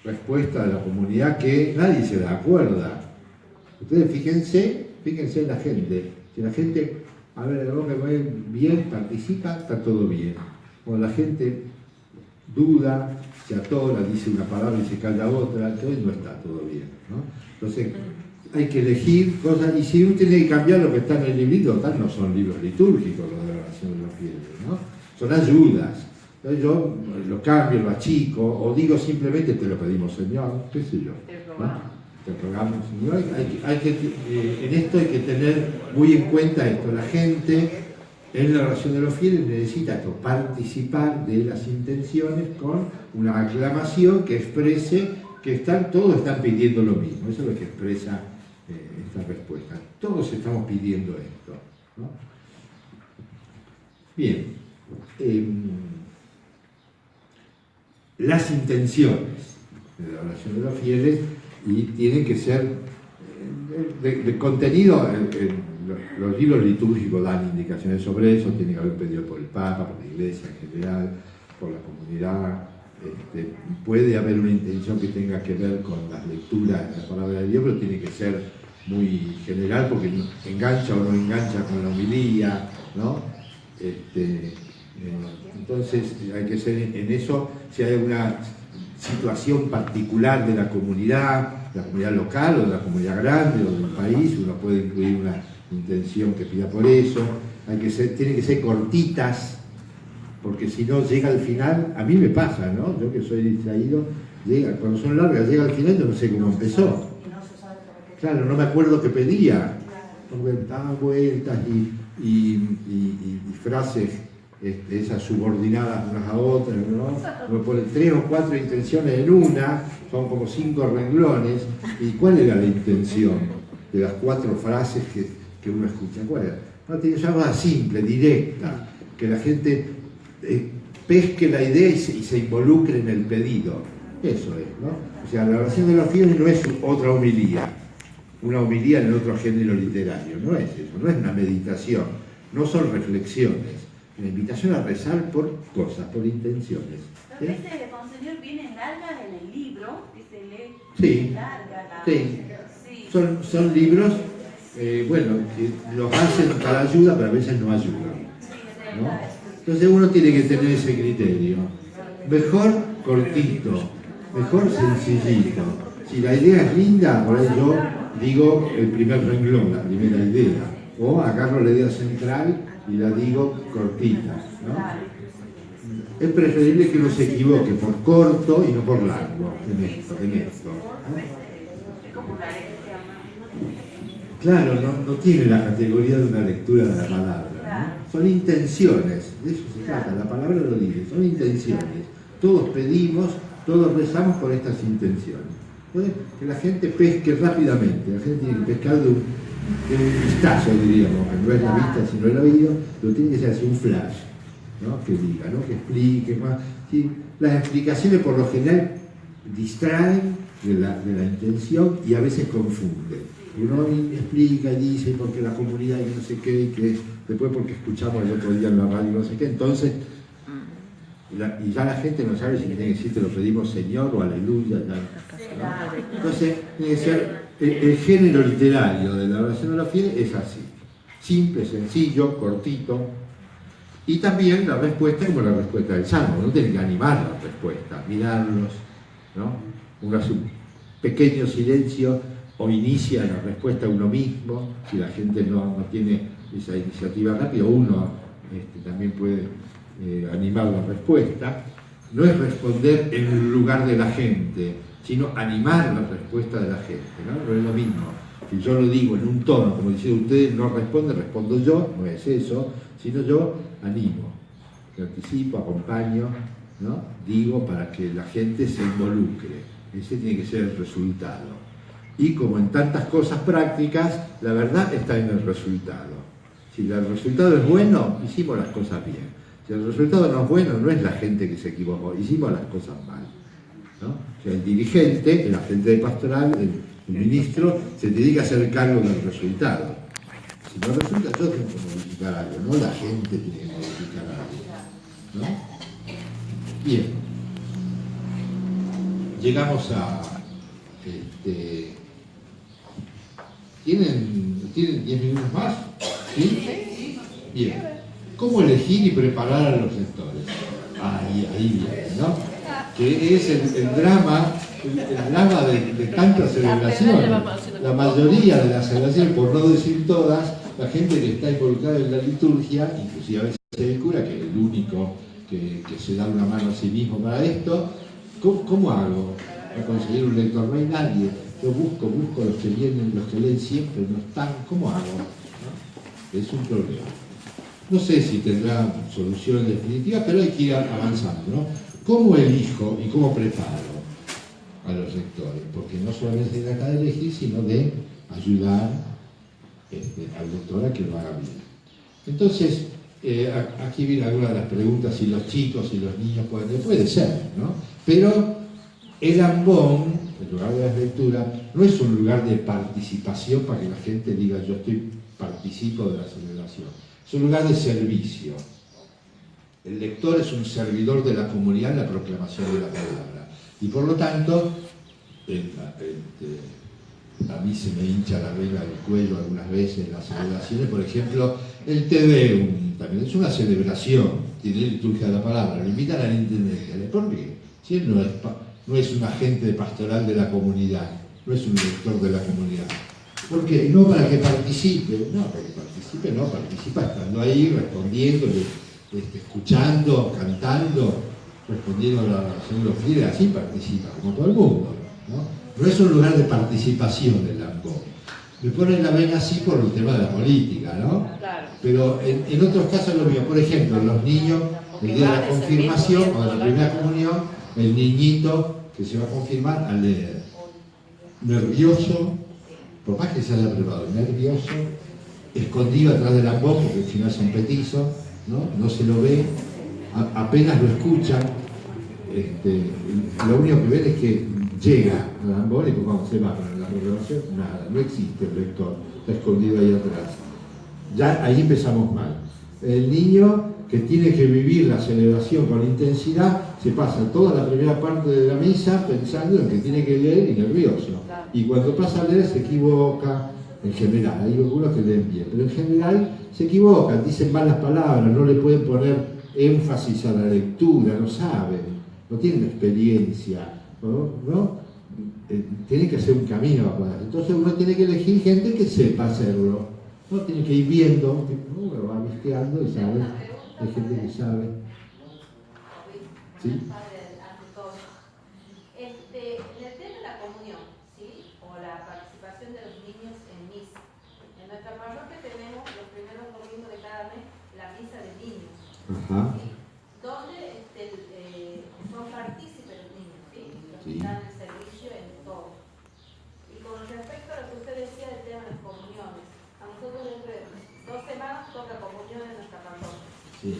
respuesta de la comunidad que nadie se da acuerda. Ustedes fíjense en la gente. Si la gente, a ver, algo que va bien, participa, está todo bien. Cuando la gente duda, se atora, dice una palabra y se calla otra, entonces no está todo bien, ¿no? Entonces hay que elegir cosas, y si uno tiene que cambiar lo que está en el librito, tal, no son libros litúrgicos los de la oración de los fieles, ¿no? Son ayudas. Entonces yo lo cambio, lo achico, o digo simplemente te lo pedimos, Señor, qué sé yo, ¿no? Te rogamos, Señor. En esto hay que tener muy en cuenta esto. La gente en la oración de los fieles necesita esto, participar de las intenciones con una aclamación que exprese que todos están pidiendo lo mismo. Eso es lo que expresa esta respuesta. Todos estamos pidiendo esto, ¿no? Bien. Las intenciones de la oración de los fieles y tienen que ser de contenido. Los libros litúrgicos dan indicaciones sobre eso. Tiene que haber pedido por el Papa, por la Iglesia en general, por la comunidad. Puede haber una intención que tenga que ver con las lecturas de la palabra de Dios, pero tiene que ser muy general porque engancha o no engancha con la homilía, ¿no? Entonces hay que ser en eso. Si hay una situación particular de la comunidad local o de la comunidad grande o del país, uno puede incluir una intención que pida por eso. Tienen que ser cortitas, porque si no llega al final, a mí me pasa, ¿no? Yo que soy distraído, cuando son largas, llega al final, yo no sé cómo empezó. Claro, no me acuerdo qué pedía, porque daban vueltas y frases esas subordinadas unas a otras, ¿no? Uno pone 3 o 4 intenciones en una, son como 5 renglones. ¿Y cuál era la intención de las 4 frases que uno escucha? ¿Cuál era? No, tiene que ser algo simple, directa, que la gente pesque la idea y se involucre en el pedido. Eso es, ¿no? O sea, la oración de los fieles no es otra homilía, una homilía en otro género literario, no es eso, no es una meditación, no son reflexiones, es una invitación a rezar por cosas, por intenciones. A veces, Monseñor, vienen largas en el libro, que se lee Sí, larga. sí. Sí. Son libros, bueno, que los hacen para ayuda, pero a veces no ayudan, ¿no? Entonces uno tiene que tener ese criterio. Mejor cortito, mejor sencillito. Si la idea es linda, por ahí yo digo el primer renglón, la primera idea. O agarro la idea central y la digo cortita, ¿no? Es preferible que uno se equivoque por corto y no por largo en esto, ¿no? Claro, no tiene la categoría de una lectura de la palabra, ¿no? Son intenciones, de eso se trata, la palabra lo dice, son intenciones. Todos pedimos, todos rezamos por estas intenciones. Entonces, que la gente pesque rápidamente, la gente tiene que pescar de un vistazo, diríamos, que no es la vista sino el oído, pero tiene que ser así un flash, ¿no? Que diga, ¿no? Que explique más. Sí, las explicaciones por lo general distraen de la intención y a veces confunden. Uno explica y dice porque la comunidad y no sé qué, y que después porque escuchamos el otro día en la radio no sé qué, entonces y ya la gente no sabe si tiene que decir te lo pedimos Señor o aleluya, ¿no? Entonces tiene que ser el género literario de la oración de los fieles es así, simple, sencillo, cortito, y también la respuesta como la respuesta del Salmo, no tiene que animar la respuesta, mirarlos, ¿no? Un pequeño silencio o inicia la respuesta a uno mismo, si la gente no tiene esa iniciativa rápida, uno también puede animar la respuesta. No es responder en el lugar de la gente, sino animar la respuesta de la gente, ¿no? No es lo mismo. Si yo lo digo en un tono, como diciendo ustedes no responden, respondo yo, no es eso, sino yo animo, anticipo, acompaño, ¿no? Digo para que la gente se involucre. Ese tiene que ser el resultado. Y como en tantas cosas prácticas, la verdad está en el resultado. Si el resultado es bueno, hicimos las cosas bien. Si el resultado no es bueno, no es la gente que se equivocó, hicimos las cosas mal, ¿no? O sea, el dirigente, el agente de pastoral, el ministro, se tiene que hacer cargo del resultado. Si no resulta, yo tengo que modificar algo, no la gente tiene que modificar algo, ¿no? Bien. Llegamos a... ¿Tienen 10 minutos más? ¿Sí? Bien. ¿Cómo elegir y preparar a los lectores? Ahí viene, ¿no? Que es el drama de tantas celebraciones. La mayoría de las celebraciones, por no decir todas, la gente que está involucrada en la liturgia, inclusive a veces el cura, que es el único que se da una mano a sí mismo para esto, ¿cómo hago para conseguir un lector? No hay nadie. Yo busco los que vienen, los que leen siempre, no están. ¿Cómo hago? ¿No? Es un problema. No sé si tendrá solución definitiva, pero hay que ir avanzando, ¿no? ¿Cómo elijo y cómo preparo a los lectores? Porque no solamente se trata de elegir, sino de ayudar al lector a que lo haga bien. Entonces, aquí viene alguna de las preguntas, si los chicos y los niños puede ser, ¿no? Pero el ambón, el lugar de la lectura, no es un lugar de participación para que la gente diga yo participo de la celebración. Es un lugar de servicio. El lector es un servidor de la comunidad en la proclamación de la palabra. Y por lo tanto, a mí se me hincha la vena del cuello algunas veces en las celebraciones. Por ejemplo, el Te Deum también es una celebración, tiene liturgia de la palabra. Lo invitan al intendente. ¿Por qué? Si él no es un agente pastoral de la comunidad, no es un lector de la comunidad. ¿Por qué? No para que participe, participa estando ahí, respondiendo, escuchando, cantando, respondiendo a la oración de los fieles, así participa, como todo el mundo, ¿no? No es un lugar de participación el ambón. Me ponen la vena así por el tema de la política, ¿no? Claro. Pero en otros casos lo mismo. Por ejemplo, los niños, el día de la confirmación o de la primera comunión, el niñito que se va a confirmar al leer, nervioso, por más que se haya preparado, nervioso, escondido atrás del ambón, porque si no es un petizo, ¿no? No se lo ve, apenas lo escuchan, lo único que ven es que llega a Ambón y pues vamos, se va, pero en la programación nada, no existe el lector, está escondido ahí atrás. Ya ahí empezamos mal. El niño que tiene que vivir la celebración con intensidad se pasa toda la primera parte de la misa pensando en que tiene que leer y nervioso. Y cuando pasa a leer se equivoca, en general, hay algunos que leen bien, pero en general se equivocan, dicen malas palabras, no le pueden poner énfasis a la lectura, no saben, no tienen experiencia, ¿no? Tienen que hacer un camino. Entonces uno tiene que elegir gente que sepa hacerlo, no tiene que ir viendo, uno va visteando y sabe, hay gente que sabe. ¿Sí? En el tema de la comunión, ¿sí? O la participación de los niños en misa. En nuestra parroquia tenemos los primeros domingos de cada mes la misa de niños. Ajá. ¿Sí? Donde son partícipes los niños, ¿sí? Los que Sí. dan el servicio en todo. Y con respecto a lo que usted decía del tema de las comuniones, a nosotros dentro de 2 semanas toca comunión en nuestra parroquia. Sí.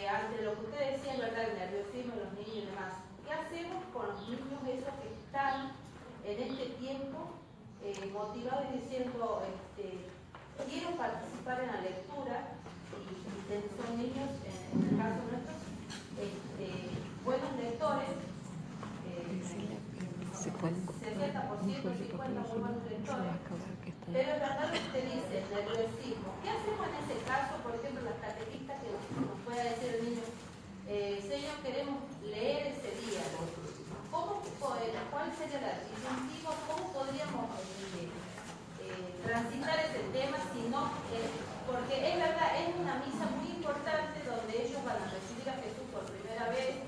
Ante lo que usted decía, en verdad, el nerviosismo de los niños y demás, ¿qué hacemos con los niños esos que están en este tiempo motivados y diciendo, quiero participar en la lectura, y son niños, en el caso nuestro, buenos lectores, 60%, 50% muy buenos lectores, pero en verdad lo que usted dice, el nerviosismo, ¿qué hacemos en ese caso? Por ejemplo, las catequistas que nos pueda decir el niño, Señor, queremos leer ese día. ¿Cuál sería la disyuntiva? ¿Cómo podríamos transitar ese tema si no? Porque es verdad, es una misa muy importante donde ellos van a recibir a Jesús por primera vez,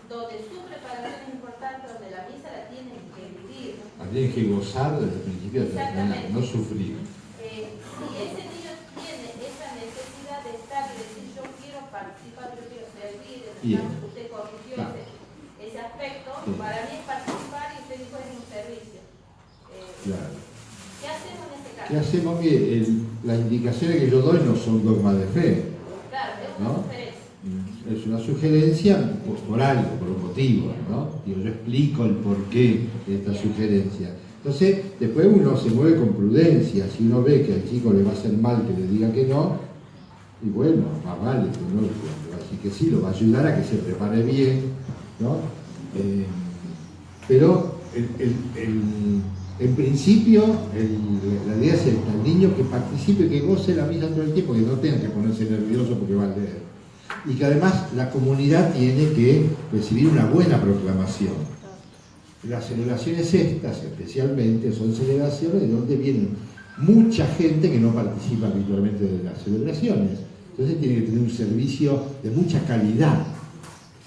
donde su preparación es importante, donde la misa la tienen que vivir. La tienen que gozar desde el principio hasta el final, no sufrir. Si ese niño tiene esa necesidad de estar y decir yo quiero participar, yo quiero servir, en el caso que usted corrigió ese aspecto, sí. Para mí es participar y usted dijo es un servicio. Claro. ¿Qué hacemos en ese caso? ¿Qué hacemos? Mire, las indicaciones que yo doy no son dogmas de fe. Claro, es una sugerencia. Es una sugerencia por algo, por un motivo, ¿no? Yo explico el porqué de esta sugerencia. Entonces, después uno se mueve con prudencia. Si uno ve que al chico le va a hacer mal que le diga que no, y bueno, más vale que no le va a decir que sí, lo va a ayudar a que se prepare bien, ¿no? Pero en principio la idea es esta: el niño que participe, que goce la misa todo el tiempo, que no tenga que ponerse nervioso porque va a leer. Y que además la comunidad tiene que recibir una buena proclamación. Las celebraciones estas, especialmente, son celebraciones de donde vienen mucha gente que no participa habitualmente de las celebraciones. Entonces tiene que tener un servicio de mucha calidad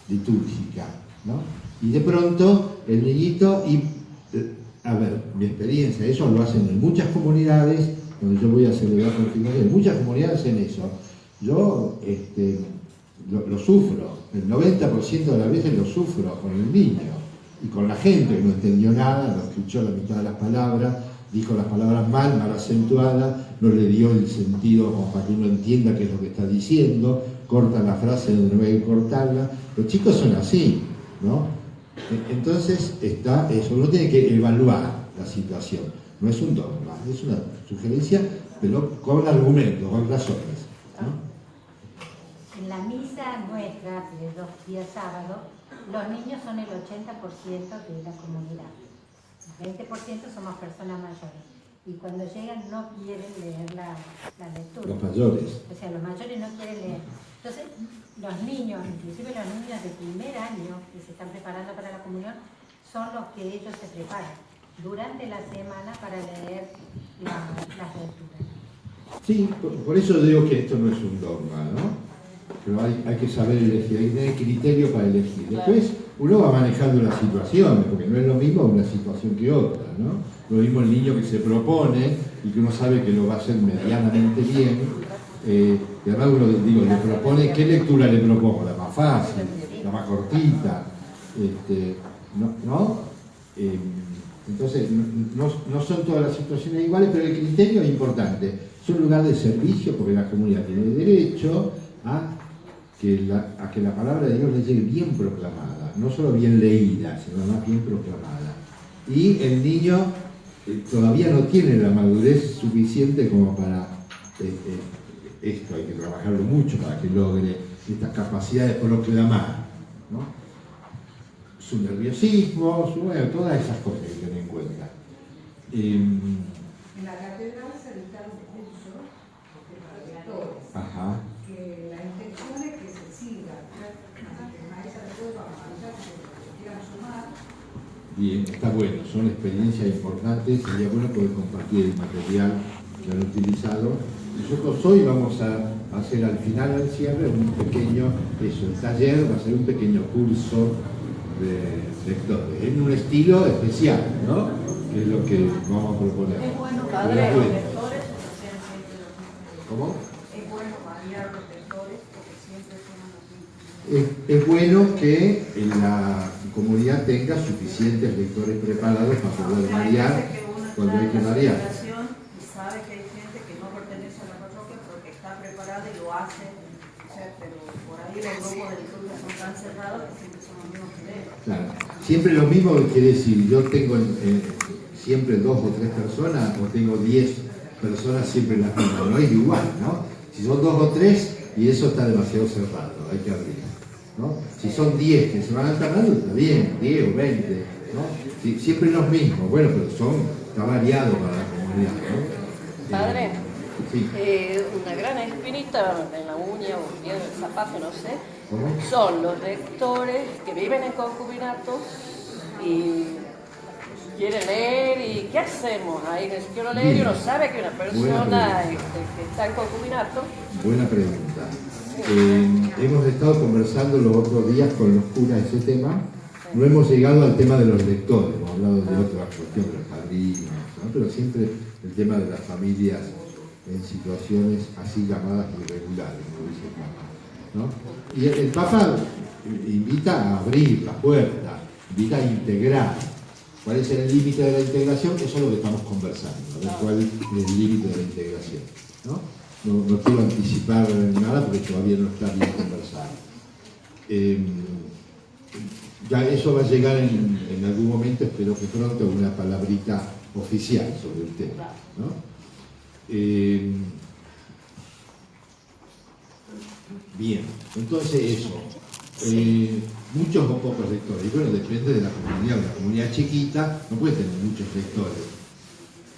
litúrgica, ¿no? Y de pronto el niñito, a ver, mi experiencia, eso lo hacen en muchas comunidades, donde yo voy a celebrar confirmación, en muchas comunidades hacen eso. Yo lo sufro, el 90% de las veces lo sufro con el niño y con la gente que no entendió nada, no escuchó la mitad de las palabras, dijo las palabras mal acentuadas, no le dio el sentido como para que uno entienda qué es lo que está diciendo, corta la frase donde no hay que cortarla. Los chicos son así, ¿no? Entonces está eso, uno tiene que evaluar la situación, no es un dogma, es una sugerencia, pero con argumentos, con razones, ¿no? En la misa nuestra de 2 días sábados, los niños son el 80% de la comunidad. El 20% somos personas mayores. Y cuando llegan no quieren leer la lectura. Los mayores. O sea, los mayores no quieren leer. Entonces, los niños, inclusive los niños de primer año que se están preparando para la comunión, son los que ellos se preparan durante la semana para leer las lecturas. Sí, por eso digo que esto no es un dogma, ¿no? Pero hay que saber elegir, hay que tener criterio para elegir. Después uno va manejando las situaciones, porque no es lo mismo una situación que otra, ¿no? Lo mismo el niño que se propone y que uno sabe que lo va a hacer medianamente bien. Y además uno le propone, ¿qué lectura le propongo? La más fácil, la más cortita, ¿no? Entonces, no son todas las situaciones iguales, pero el criterio es importante. Es un lugar de servicio porque la comunidad tiene derecho a a que la palabra de Dios le llegue bien proclamada, no solo bien leída, sino más bien proclamada. Y el niño todavía no tiene la madurez suficiente como para esto, hay que trabajarlo mucho para que logre esta capacidad de proclamar, ¿no? Su nerviosismo, bueno, todas esas cosas que tener en cuenta. En la catedral se dictaron cursos de lectores, que la intención es que se siga, que maestras después van a avanzar, que quieran sumar. Bien, está bueno, son experiencias importantes, sería bueno poder compartir el material que han utilizado. Nosotros hoy vamos a hacer al final, al cierre, un pequeño, el taller va a ser un pequeño curso de lectores, en un estilo especial, ¿no? Que es lo que vamos a proponer. Es bueno, padre, los lectores ¿Cómo? Es bueno variar los lectores porque siempre son los mismos. Es bueno que en la comunidad tenga suficientes lectores preparados para poder variar cuando hay que variar. Y sabe que hay gente que no pertenece a la parroquia porque está preparada y lo hace, o sea, pero por ahí los grupos de lectura son tan cerrados que siempre son los mismos que leen. Claro. Siempre lo mismo que quiere decir, yo tengo siempre 2 o 3 personas o tengo 10 personas siempre las mismas, no es igual, ¿no? Si son 2 o 3 y eso está demasiado cerrado, hay que abrir, ¿no? Si son 10 que se van alternando, está bien, 10 o 20, ¿no? Siempre los mismos, bueno, pero está variado para la comunidad, ¿no? Padre, Sí. una gran espinita en la uña o en el zapato, no sé, ¿Cómo? son los lectores que viven en concubinato y quieren leer. ¿Y qué hacemos? Ahí les quiero leer y uno sabe que una persona que está en concubinato. Buena pregunta. Hemos estado conversando los otros días con los curas de ese tema. No hemos llegado al tema de los lectores, hemos hablado de otra cuestión, de los padrinos, ¿no? Pero siempre el tema de las familias en situaciones así llamadas irregulares, como dice el Papa, ¿no? Y el Papa invita a abrir la puerta, invita a integrar. ¿Cuál es el límite de la integración? Eso es lo que estamos conversando, ¿no? ¿Cuál es el límite de la integración? No quiero anticipar nada porque todavía no está bien conversado. Ya eso va a llegar en algún momento, espero que pronto, una palabrita oficial sobre el tema, ¿no? Bien, entonces eso. Muchos o pocos lectores. Y bueno, depende de la comunidad. Una comunidad chiquita no puede tener muchos lectores.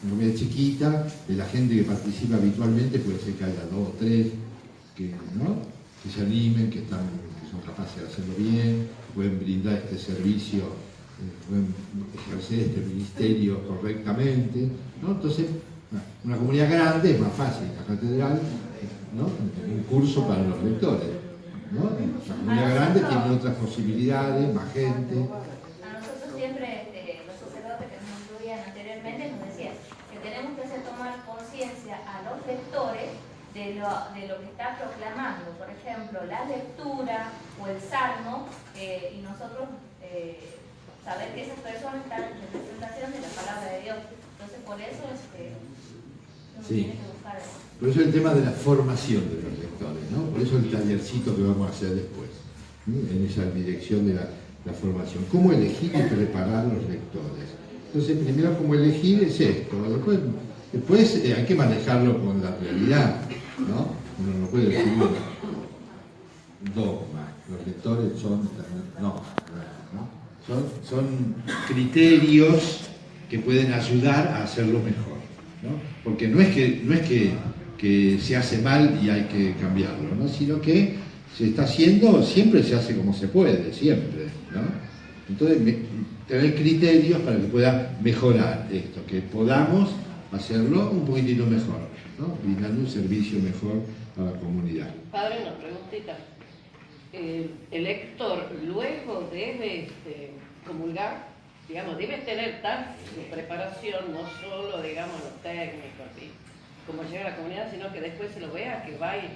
Una comunidad chiquita, de la gente que participa habitualmente, puede ser que haya 2 o 3 que se animen, que son capaces de hacerlo bien, pueden brindar este servicio, pueden ejercer este ministerio correctamente, ¿no? Entonces, una comunidad grande es más fácil, la catedral, ¿no? Un curso para los lectores, ¿no? La comunidad grande tiene otras posibilidades, más gente. A nosotros siempre los sacerdotes que nos instruían anteriormente nos decían que tenemos que hacer tomar conciencia a los lectores de lo que está proclamando, por ejemplo, la lectura o el salmo, y nosotros saber que esas personas están en representación de la palabra de Dios. Entonces, por eso uno tiene que buscar eso. Por eso el tema de la formación de los lectores, ¿no? Por eso el tallercito que vamos a hacer después, en esa dirección de la formación. ¿Cómo elegir y preparar los lectores? Entonces, primero, cómo elegir es esto. Después hay que manejarlo con la realidad, ¿no? Uno no puede decir dogma. Los lectores son criterios que pueden ayudar a hacerlo mejor, ¿no? Porque no es que se hace mal y hay que cambiarlo, ¿no? Sino que se está haciendo, siempre se hace como se puede, siempre, ¿no? Entonces, tener criterios para que pueda mejorar esto, que podamos hacerlo un poquitito mejor, ¿no? Brindando un servicio mejor a la comunidad. Padre, una preguntita. El lector luego debe comulgar, digamos, debe tener tal preparación, no solo, digamos, los técnicos, ¿sí? Como llega a la comunidad, sino que después se lo vea, que va y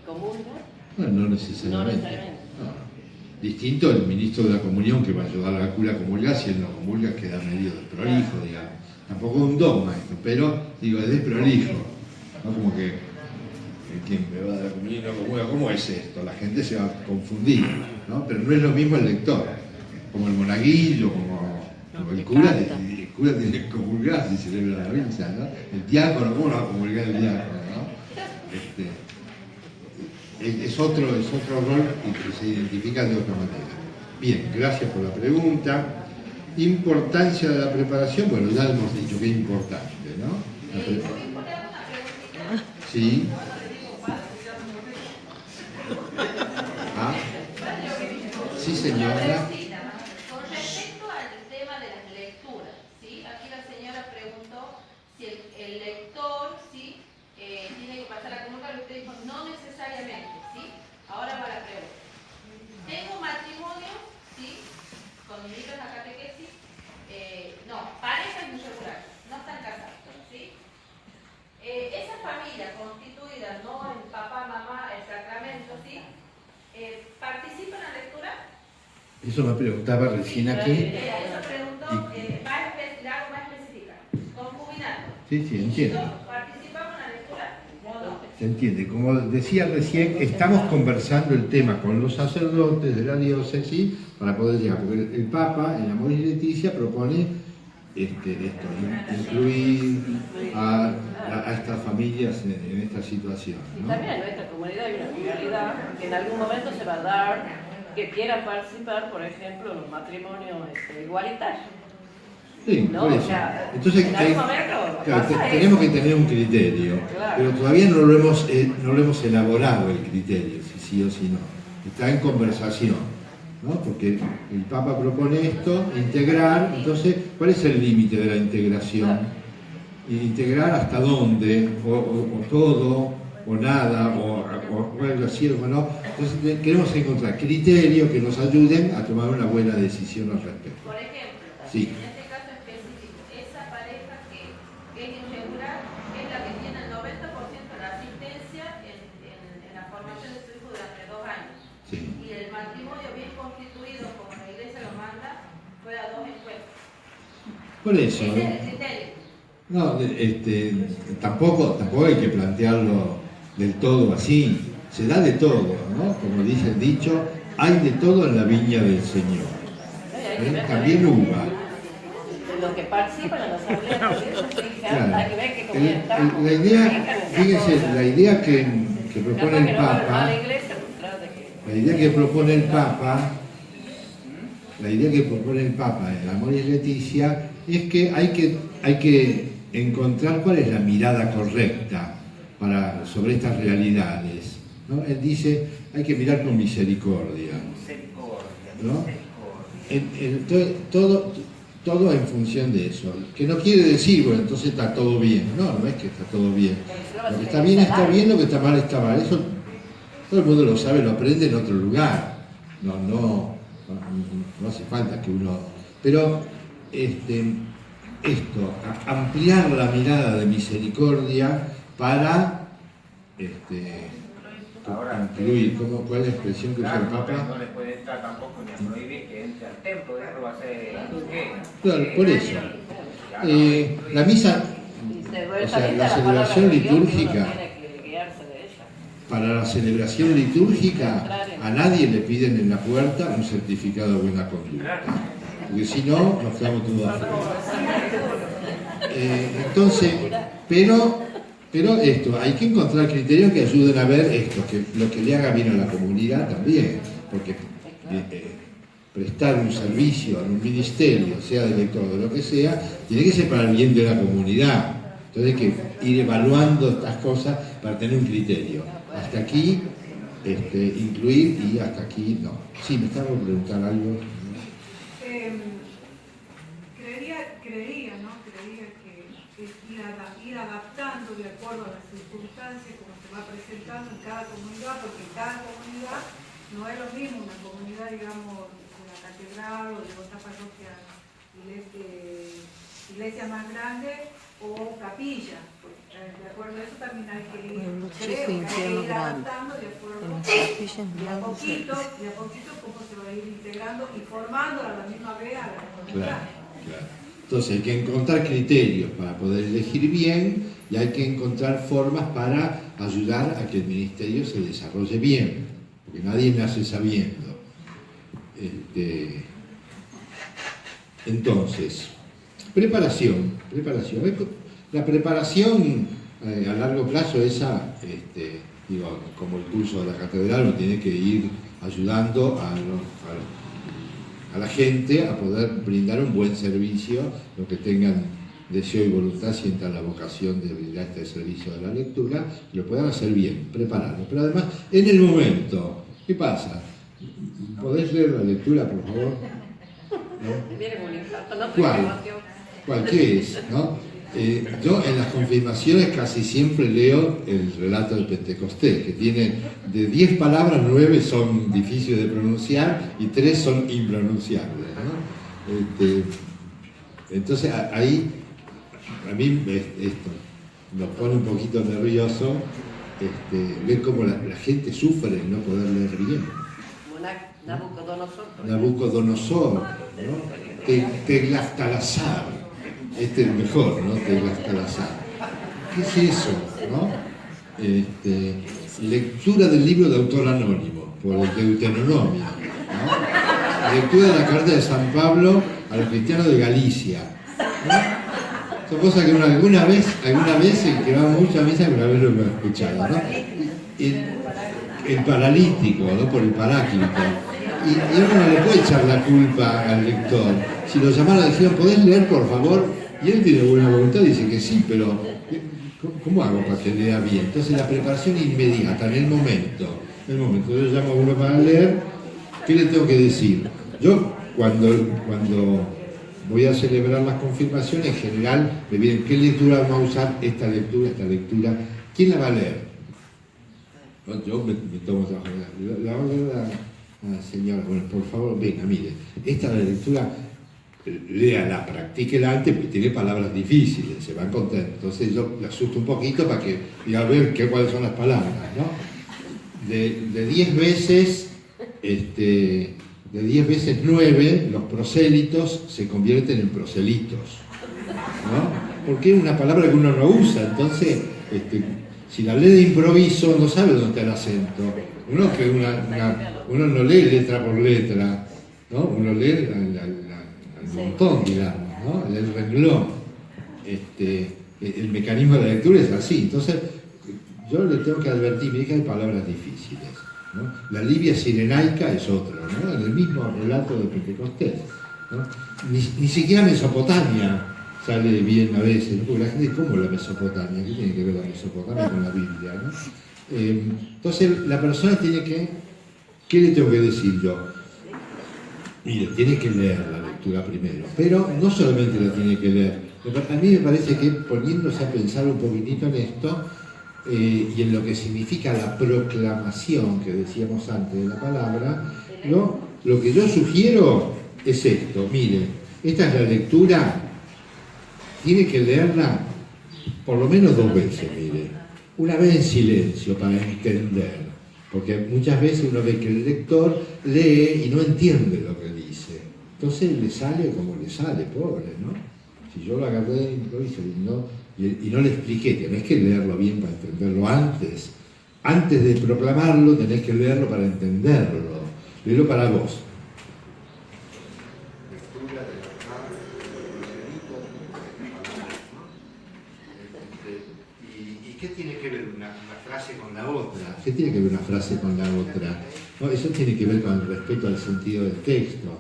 comulga. Bueno, no necesariamente. No. Distinto el ministro de la comunión que va a ayudar a la cura a comulgar, si él no comulga queda medio desprolijo, digamos. Tampoco es un dogma esto, pero digo, es desprolijo, ¿no? Como que ¿quién me va a dar comunión? ¿Cómo es esto? La gente se va a confundir, ¿no? Pero no es lo mismo el lector, como el monaguillo, como el cura. El cura tiene que comulgar si celebra la misa, ¿no? El diácono, ¿cómo no va a comulgar el diácono, no? Es otro rol y que se identifica de otra manera. Bien, gracias por la pregunta. Importancia de la preparación, bueno, ya hemos dicho que es importante, ¿no? Sí. ¿Ah? Sí, señora. Con respecto al tema de las lecturas, ¿sí? Aquí la señora preguntó si el lector, ¿sí? Tiene que pasar a comunicar, y usted dijo no necesariamente, ¿sí? Ahora va la pregunta. Tengo matrimonio, ¿sí? Con mi hija en la catequesis, no, parejas irregulares, no están casados, ¿sí? Esa familia constituida, no el papá, mamá, el sacramento, ¿sí? ¿Participa en la lectura? Eso me preguntaba recién aquí. Eso preguntó, le hago más específica. Concubinato. Sí, entiendo. ¿Participamos en la lectura? Se entiende. Como decía recién, estamos conversando el tema con los sacerdotes de la diócesis para poder llegar, porque el Papa en Amor y Leticia propone esto, incluir a estas familias en esta situación, ¿no? Y también en nuestra comunidad hay una realidad que en algún momento se va a dar que quieran participar, por ejemplo, en los matrimonios igualitarios. Sí, ¿no? por eso. O sea, entonces en algún momento tenemos que tener un criterio, claro, pero todavía no lo hemos elaborado el criterio, si sí o si no. Está en conversación, ¿no? Porque el Papa propone esto, integrar. Entonces, ¿cuál es el límite de la integración? Integrar hasta dónde, o todo, o nada, o algo así, o no. Entonces queremos encontrar criterios que nos ayuden a tomar una buena decisión al respecto. Por ejemplo, sí. En este caso específico, esa pareja que es irregular es la que tiene el 90% de la asistencia en la formación de su hijo durante 2 años. Sí. Y el matrimonio bien constituido, como la iglesia lo manda, fue a 2 encuentros. Por eso. Ese es el criterio. No, tampoco hay que plantearlo del todo así. Se da de todo, ¿no? Como dice el dicho, hay de todo en la viña del Señor. También uva. Los que participan en la asamblea claro. hay que ver qué comunidad estamos. La idea, fíjense, la idea que propone el Papa, la idea que propone el Papa en Amor y Leticia es que hay que encontrar cuál es la mirada correcta sobre estas realidades, ¿no? Él dice, hay que mirar con misericordia, ¿no? Todo en función de eso, que no quiere decir, bueno, entonces está todo bien. No es que está todo bien. Lo que está bien, lo que está mal está mal. Eso todo el mundo lo sabe, lo aprende en otro lugar. No hace falta que uno... Pero ampliar la mirada de misericordia para incluir, ¿cuál es la expresión que usa el Papa? No le puede entrar tampoco ni a prohibir que entre al templo, eso va a ser... Claro, por eso. La misa, o sea, la celebración litúrgica, para la celebración litúrgica, a nadie le piden en la puerta un certificado de buena conducta, porque si no, nos quedamos todos afuera. Entonces, pero hay que encontrar criterios que ayuden a ver esto, que lo que le haga bien a la comunidad también, porque prestar un servicio en un ministerio, sea de lector o de lo que sea, tiene que ser para el bien de la comunidad. Entonces hay que ir evaluando estas cosas para tener un criterio. Hasta aquí incluir y hasta aquí no. Sí, me estaba por preguntar algo. Creería que ir adaptando de acuerdo a las circunstancias como se va presentando en cada comunidad, porque en cada comunidad no es lo mismo una comunidad, digamos, de la catedral o de otra parroquia, iglesia más grande o capilla. De acuerdo a eso también hay que ir adaptando de acuerdo a poquito cómo se va a ir integrando y formando a la misma vez a la comunidad. Claro. Entonces hay que encontrar criterios para poder elegir bien y hay que encontrar formas para ayudar a que el ministerio se desarrolle bien, porque nadie nace sabiendo. Entonces, preparación. La preparación a largo plazo, esa, como el curso de la catedral, uno tiene que ir ayudando a la gente a poder brindar un buen servicio, los que tengan deseo y voluntad, sientan la vocación de brindar este servicio de la lectura, lo puedan hacer bien, prepararlo. Pero además, en el momento, ¿qué pasa? ¿Podés leer la lectura, por favor? ¿No? ¿Cuál? ¿Qué es? ¿No? Yo en las confirmaciones casi siempre leo el relato del Pentecostés, que tiene de 10 palabras, 9 son difíciles de pronunciar y 3 son impronunciables, ¿no? Entonces ahí a mí esto nos pone un poquito nervioso ver cómo la gente sufre en no poder leer bien. Nabucodonosor, ¿no? Teglastalazar, este es el mejor, ¿no? Teglastalazar. ¿Qué es eso? ¿No? Lectura del libro de autor anónimo, por el Deuteronomio, ¿no? Lectura de la carta de San Pablo a los cristianos de Galicia, ¿no? Son cosas que uno alguna vez el que va mucho a misa alguna vez lo ha escuchado, ¿no? El paralítico, ¿no? Por el paráclito. Y uno no le puede echar la culpa al lector. Si lo llamaron y dijeron, ¿podés leer, por favor? Y él tiene buena voluntad, dice que sí, pero ¿cómo hago para que lea bien? Entonces la preparación inmediata, en el momento. Yo llamo a uno para leer, ¿qué le tengo que decir? Yo cuando voy a celebrar las confirmaciones, en general me vienen, ¿qué lectura vamos a usar? Esta lectura. ¿Quién la va a leer? Yo me tomo trabajo. La va a leer la señora. Bueno, por favor, venga, mire, esta es la lectura, léala, practíquela antes, porque tiene palabras difíciles, se va a encontrar. Entonces yo le asusto un poquito para que diga a ver cuáles son las palabras, ¿no? De 10 veces, de 10 veces 9, los prosélitos se convierten en proselitos, ¿no? Porque es una palabra que uno no usa, entonces, si la lee de improviso, no sabe dónde está el acento. Uno no lee letra por letra, ¿no? Uno lee al montón, digamos, ¿no? El renglón. El mecanismo de la lectura es así. Entonces, yo le tengo que advertir, mire que hay palabras difíciles, ¿no? La Libia Cirenaica es otro, ¿no? En el mismo relato de Pentecostés, ¿no? Ni siquiera Mesopotamia sale bien a veces, ¿no? Porque la gente dice, ¿cómo la Mesopotamia? ¿Qué tiene que ver la Mesopotamia con la Biblia, ¿no? Entonces la persona tiene que, ¿qué le tengo que decir yo? Mire, tiene que leer la lectura primero, pero no solamente la tiene que leer. A mí me parece que poniéndose a pensar un poquitito en esto y en lo que significa la proclamación que decíamos antes de la palabra, ¿no? Lo que yo sugiero es esto, mire, esta es la lectura, tiene que leerla por lo menos 2 veces, mire. Una vez en silencio para entender, porque muchas veces uno ve que el lector lee y no entiende lo que dice. Entonces le sale como le sale, pobre, ¿no? Si yo lo agarré de improviso y no le expliqué, tenés que leerlo bien para entenderlo antes. Antes de proclamarlo tenés que leerlo para entenderlo. Léelo para vos. ¿Qué tiene que ver una frase con la otra? ¿Qué tiene que ver una frase con la otra? No, eso tiene que ver con el respeto al sentido del texto,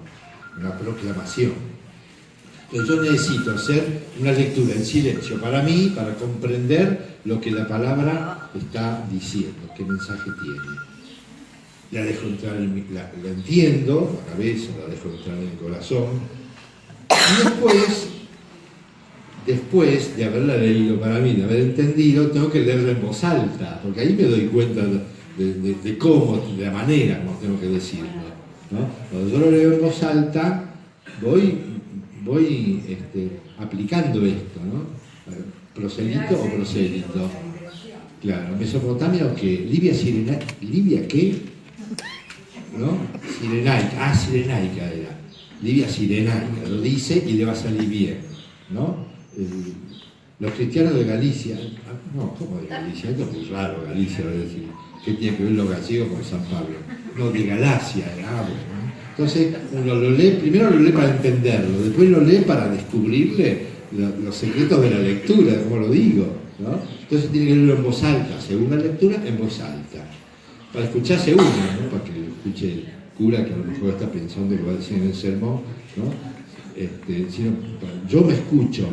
una proclamación. Entonces yo necesito hacer una lectura en silencio para mí, para comprender lo que la palabra está diciendo, qué mensaje tiene. La dejo entrar la entiendo, la cabeza, la dejo entrar en el corazón. Y después de haberla leído para mí, de haber entendido, tengo que leerla en voz alta, porque ahí me doy cuenta de cómo, de la manera como tengo que decirlo, ¿no? Cuando yo lo leo en voz alta, voy aplicando esto, ¿no? Proselito o prosélito. Claro, Mesopotamia o qué, Libia qué, ¿no? Cirenaica, Cirenaica era. Libia Cirenaica, lo dice y le va a salir bien. ¿no? Los cristianos de Galicia, no, ¿cómo de Galicia? Esto es muy raro, Galicia, es decir, ¿qué tiene que ver los gallegos con San Pablo? No, de Galacia, ¿no? Entonces, uno lo lee, primero lo lee para entenderlo, después lo lee para descubrirle los secretos de la lectura, como lo digo, ¿no? Entonces tiene que leerlo en voz alta, segunda lectura en voz alta, para escucharse uno, ¿no? Para que lo escuche el cura, que a lo mejor está pensando que va a decir en el sermón, ¿no? Sino, yo me escucho.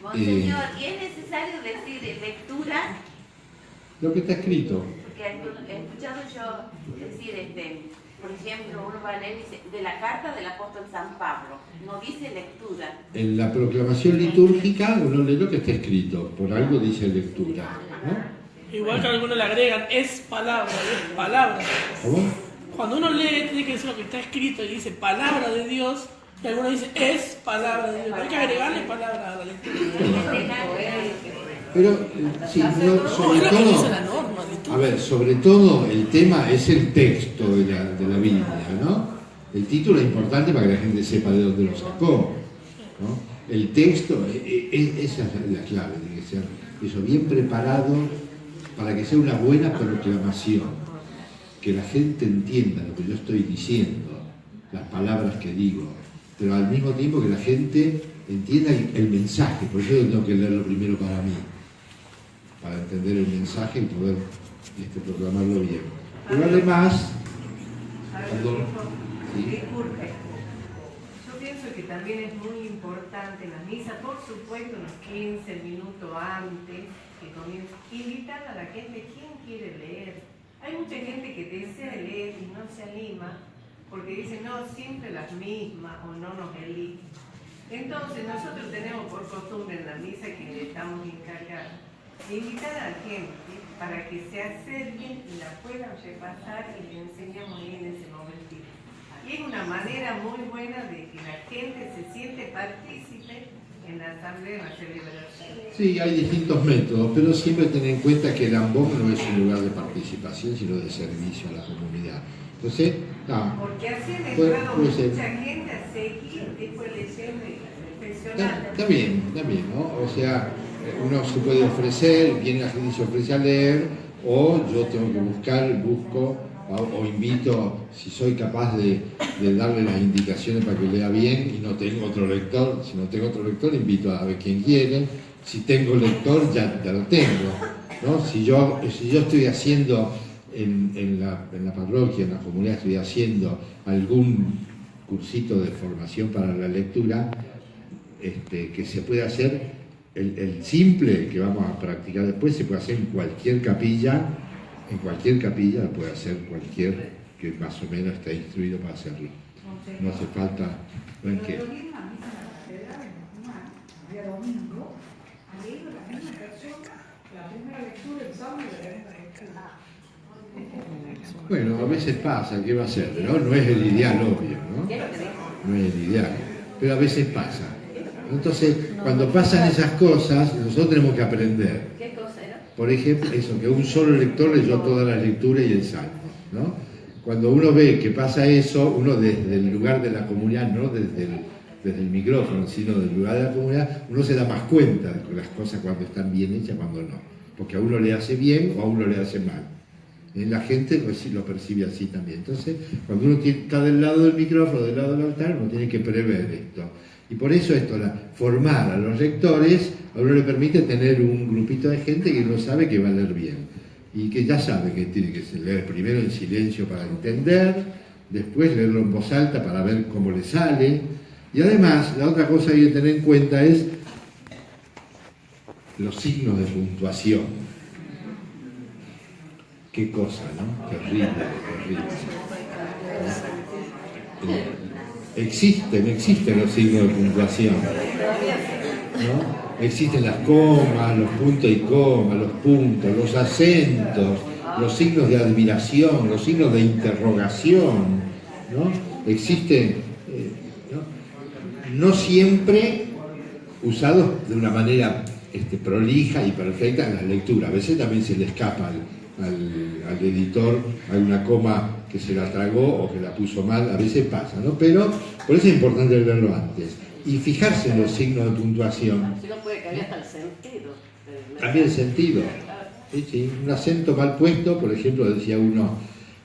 Monseñor, ¿y es necesario decir lectura? Lo que está escrito. Porque he escuchado yo decir, por ejemplo, uno va a leer dice, de la carta del apóstol San Pablo, no dice lectura. En la proclamación litúrgica uno lee lo que está escrito, por algo dice lectura, ¿no? Igual que algunos le agregan, es palabra. ¿Cómo? Cuando uno lee, tiene que decir lo que está escrito y dice palabra de Dios, y algunos dicen es palabra de Dios. Hay que agregarle palabra a la lectura. Pero, sí, no, sobre todo, a ver, sobre todo el tema es el texto de la Biblia, ¿no? El título es importante para que la gente sepa de dónde lo sacó, ¿no? El texto, esa es la clave, tiene que ser eso, bien preparado para que sea una buena proclamación, que la gente entienda lo que yo estoy diciendo, las palabras que digo, pero al mismo tiempo que la gente entienda el mensaje, por eso yo tengo que leerlo primero para mí, para entender el mensaje y poder proclamarlo bien. Pero además, disculpe, yo pienso que también es muy importante en la misa, por supuesto unos 15 minutos antes que comience, invitar a la gente quien quiere leer. Hay mucha gente que desea leer y no se anima porque dice no, siempre las mismas o no nos eligen. Entonces nosotros tenemos por costumbre en la misa que estamos encargados invitar a la gente para que se acerquen y la puedan repasar y le enseñamos ahí en ese momentito. Y es una manera muy buena de que la gente se siente partícipe en la asamblea, en la celebración. Sí, hay distintos métodos, pero siempre tener en cuenta que el ambón no es un lugar de participación, sino de servicio a la comunidad. Entonces, porque así han entrado mucha gente a seguir después leyendo y reflexionando. También, ¿no? O sea, uno se puede ofrecer, viene la gente y se ofrece a leer, o yo tengo que busco o invito, si soy capaz de darle las indicaciones para que lea bien y no tengo otro lector. Si no tengo otro lector, invito a ver quién quiere. Si tengo lector, ya lo tengo, ¿no? Si yo estoy haciendo en la parroquia, en la comunidad, estoy haciendo algún cursito de formación para la lectura, que se puede hacer, el simple que vamos a practicar después, se puede hacer en cualquier capilla la puede hacer cualquier que más o menos está instruido para hacerlo. No hace falta, ¿no es qué? Bueno, a veces pasa, ¿qué va a ser? ¿No? No es el ideal, obvio, ¿no? No es el ideal, pero a veces pasa. Entonces, cuando pasan esas cosas, nosotros tenemos que aprender. ¿Qué cosa era? Por ejemplo, eso, que un solo lector leyó toda la lectura y el salmo, ¿no? Cuando uno ve que pasa eso, uno desde el lugar de la comunidad, no desde el micrófono, sino del lugar de la comunidad, uno se da más cuenta de las cosas cuando están bien hechas, cuando no. Porque a uno le hace bien o a uno le hace mal. La gente lo percibe así también. Entonces, cuando uno está del lado del micrófono, del lado del altar, uno tiene que prever esto. Y por eso formar a los lectores, a uno le permite tener un grupito de gente que no sabe que va a leer bien. Y que ya sabe que tiene que leer primero en silencio para entender, después leerlo en voz alta para ver cómo le sale. Y además, la otra cosa que hay que tener en cuenta es los signos de puntuación. Qué cosa, ¿no? Terrible. Existen los signos de puntuación, ¿no? Existen las comas, los puntos y comas, los puntos, los acentos, los signos de admiración, los signos de interrogación, ¿no? Existen, no siempre usados de una manera prolija y perfecta en la lectura. A veces también se le escapa al editor alguna coma que se la tragó o que la puso mal, a veces pasa, ¿no? Pero por eso es importante leerlo antes. y fijarse en los signos de puntuación. Si no puede cambiar hasta el sentido. Cambia el sentido. Sí, sí. Un acento mal puesto, por ejemplo, decía uno,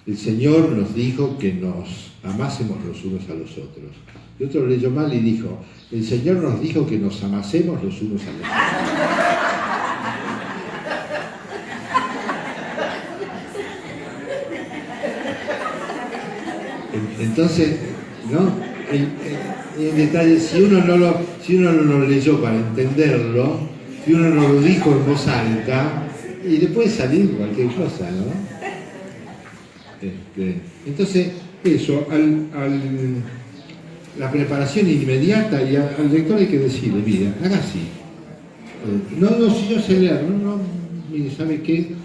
el Señor nos dijo que nos amásemos los unos a los otros. Y otro leyó mal y dijo, el Señor nos dijo que nos amasemos los unos a los otros. Entonces, ¿no? El detalle, si uno no lo leyó para entenderlo, si uno no lo dijo en voz alta, y le puede salir cualquier cosa, ¿no? Entonces, eso, la preparación inmediata, y al lector hay que decirle, mira, haga así. Si yo sé leer, mire, ¿sabe qué?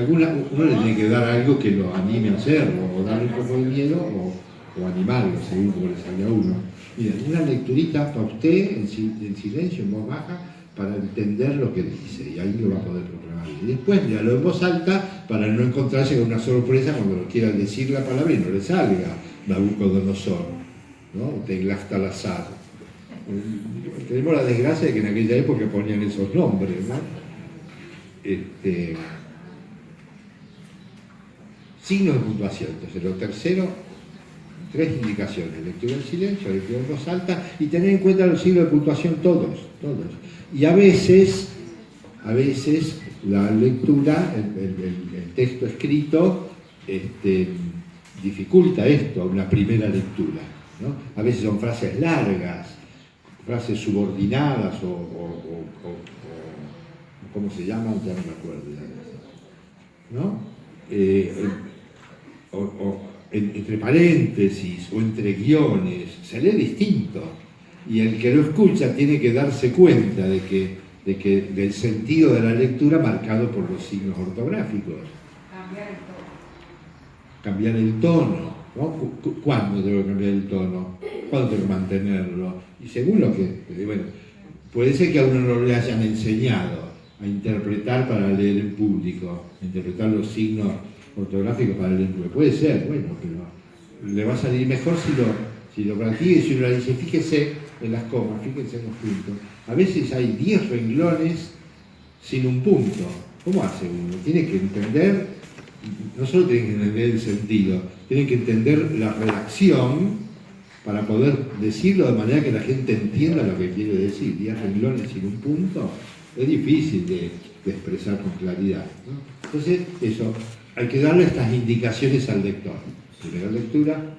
Uno le tiene que dar algo que lo anime a hacerlo, o darle un poco de miedo, o animarlo, según como le sale a uno. Mira, una lecturita para usted, en silencio, en voz baja, para entender lo que dice, y ahí lo va a poder proclamar. Y después, léalo en voz alta, para no encontrarse con una sorpresa cuando lo quiera decir la palabra y no le salga Nabucodonosor, ¿no? Teglaft-Alazar. Tenemos la desgracia de que en aquella época ponían esos nombres, ¿no? Signos de puntuación. Entonces, lo tercero, 3 indicaciones: lectura en silencio, lectura en voz alta, y tener en cuenta los signos de puntuación todos. Y a veces la lectura, el texto escrito, dificulta esto, una primera lectura, ¿no? A veces son frases largas, frases subordinadas o ¿cómo se llaman? Ya no me acuerdo. ¿No? Entre paréntesis o entre guiones, se lee distinto. Y el que lo escucha tiene que darse cuenta del sentido de la lectura marcado por los signos ortográficos. Cambiar el tono. ¿No? ¿Cuándo tengo que cambiar el tono? ¿Cuándo tengo que mantenerlo? Y según lo que... Bueno, puede ser que a uno no le hayan enseñado a interpretar para leer en público, a interpretar los signos ortográficos para leer en público. Puede ser, bueno, pero le va a salir mejor si lo practica y si uno le dice, fíjese en las comas, fíjense en los puntos. A veces hay 10 renglones sin un punto. ¿Cómo hace uno? Tiene que entender, no solo tiene que entender el sentido, tiene que entender la redacción para poder decirlo de manera que la gente entienda lo que quiere decir. 10 renglones sin un punto es difícil de expresar con claridad, ¿no? Entonces, eso, hay que darle estas indicaciones al lector. Primera lectura,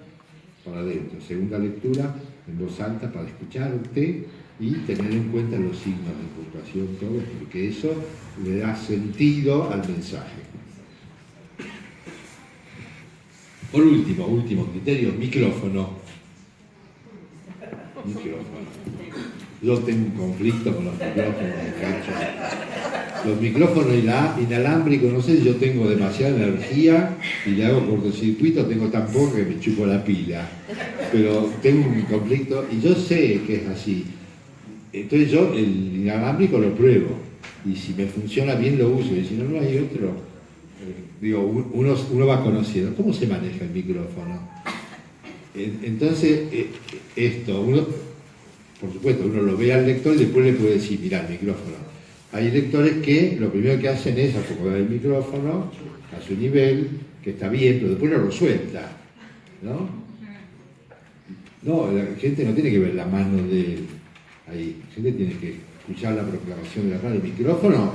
para adentro. Segunda lectura, en voz alta, para escuchar usted y tener en cuenta los signos de puntuación, todo, porque eso le da sentido al mensaje. Por último criterio, micrófono. Yo tengo un conflicto con los micrófonos, los micrófonos inalámbricos, no sé si yo tengo demasiada energía y le hago cortocircuito, tengo tan poco que me chupo la pila, pero tengo un conflicto y yo sé que es así. Entonces yo el inalámbrico lo pruebo y si me funciona bien lo uso y si no, no hay otro. Uno va conociendo cómo se maneja el micrófono. Entonces uno, por supuesto, uno lo ve al lector y después le puede decir, mirá el micrófono. Hay lectores que lo primero que hacen es acomodar el micrófono a su nivel, que está bien, pero después no lo suelta, ¿no? No, la gente no tiene que ver la mano de él ahí, la gente tiene que escuchar la proclamación de la radio. El micrófono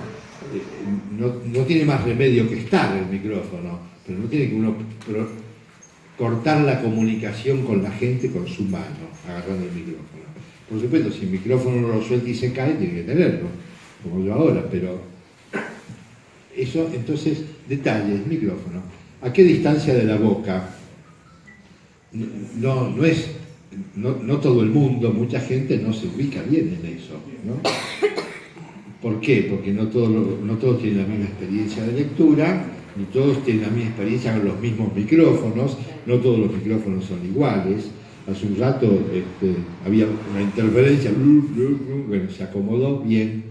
no tiene más remedio que estar el micrófono, pero no tiene que uno cortar la comunicación con la gente con su mano, agarrando el micrófono. Por supuesto, si el micrófono no lo suelta y se cae, tiene que tenerlo, como yo ahora, pero eso, entonces, detalles, micrófono. ¿A qué distancia de la boca? No todo el mundo, mucha gente no se ubica bien en eso, ¿no? ¿Por qué? Porque no todos tienen la misma experiencia de lectura, ni todos tienen la misma experiencia con los mismos micrófonos, no todos los micrófonos son iguales. Hace un rato había una interferencia, bueno, se acomodó bien.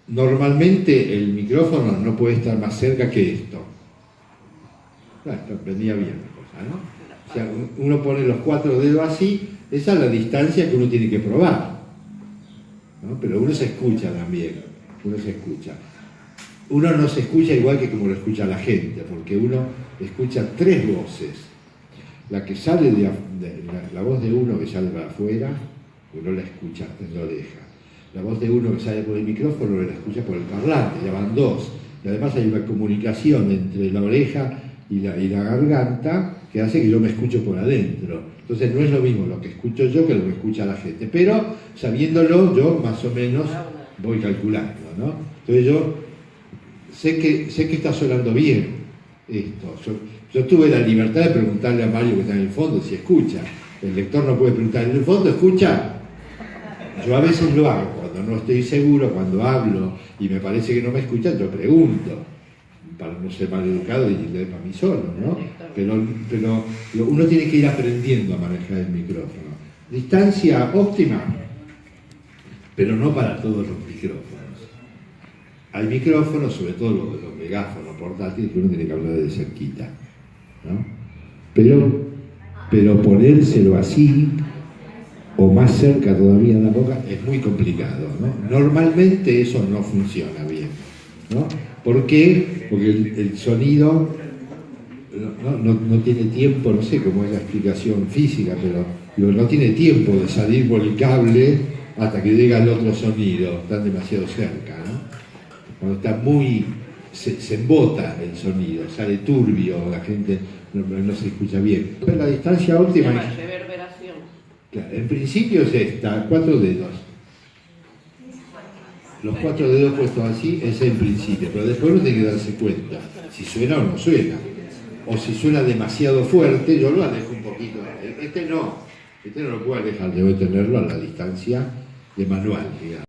Normalmente el micrófono no puede estar más cerca que esto. Venía bien la cosa, ¿no? O sea, uno pone los 4 dedos así Esa es la distancia que uno tiene que probar, ¿no? Pero uno se escucha también, uno se escucha. Uno no se escucha igual que como lo escucha la gente, porque uno escucha tres voces. La que sale la voz de uno que sale para afuera, uno la escucha en la oreja. La voz de uno que sale por el micrófono, uno la escucha por el parlante, ya van dos. Y además hay una comunicación entre la oreja y la garganta que hace que yo me escucho por adentro. Entonces no es lo mismo lo que escucho yo que lo que escucha la gente. Pero sabiéndolo, yo más o menos voy calculando, ¿no? Entonces yo sé que está sonando bien esto. Yo tuve la libertad de preguntarle a Mario que está en el fondo si escucha. El lector no puede preguntar, ¿en el fondo escucha? Yo a veces lo hago, cuando no estoy seguro, cuando hablo y me parece que no me escuchan, yo pregunto, para no ser mal educado y leer para mí solo, ¿no? Pero uno tiene que ir aprendiendo a manejar el micrófono. Distancia óptima, pero no para todos los micrófonos. Hay micrófonos, sobre todo los megáfonos portátiles, que uno tiene que hablar de cerquita, ¿no? Pero ponérselo así, o más cerca todavía de la boca, es muy complicado, ¿no? Normalmente eso no funciona bien, ¿no? ¿Por qué? Porque el sonido no tiene tiempo, no sé cómo es la explicación física, pero no tiene tiempo de salir por el cable hasta que llega el otro sonido, están demasiado cerca, ¿no? Cuando está se embota el sonido, sale turbio, la gente no se escucha bien. Pero la distancia óptima es... reverberación. Claro, en principio es esta, 4 dedos. Los 4 dedos puestos así es en principio, pero después uno tiene que darse cuenta si suena o no suena. O si suena demasiado fuerte, yo lo alejo un poquito. Este no lo puedo alejar, debo tenerlo a la distancia de manual, digamos.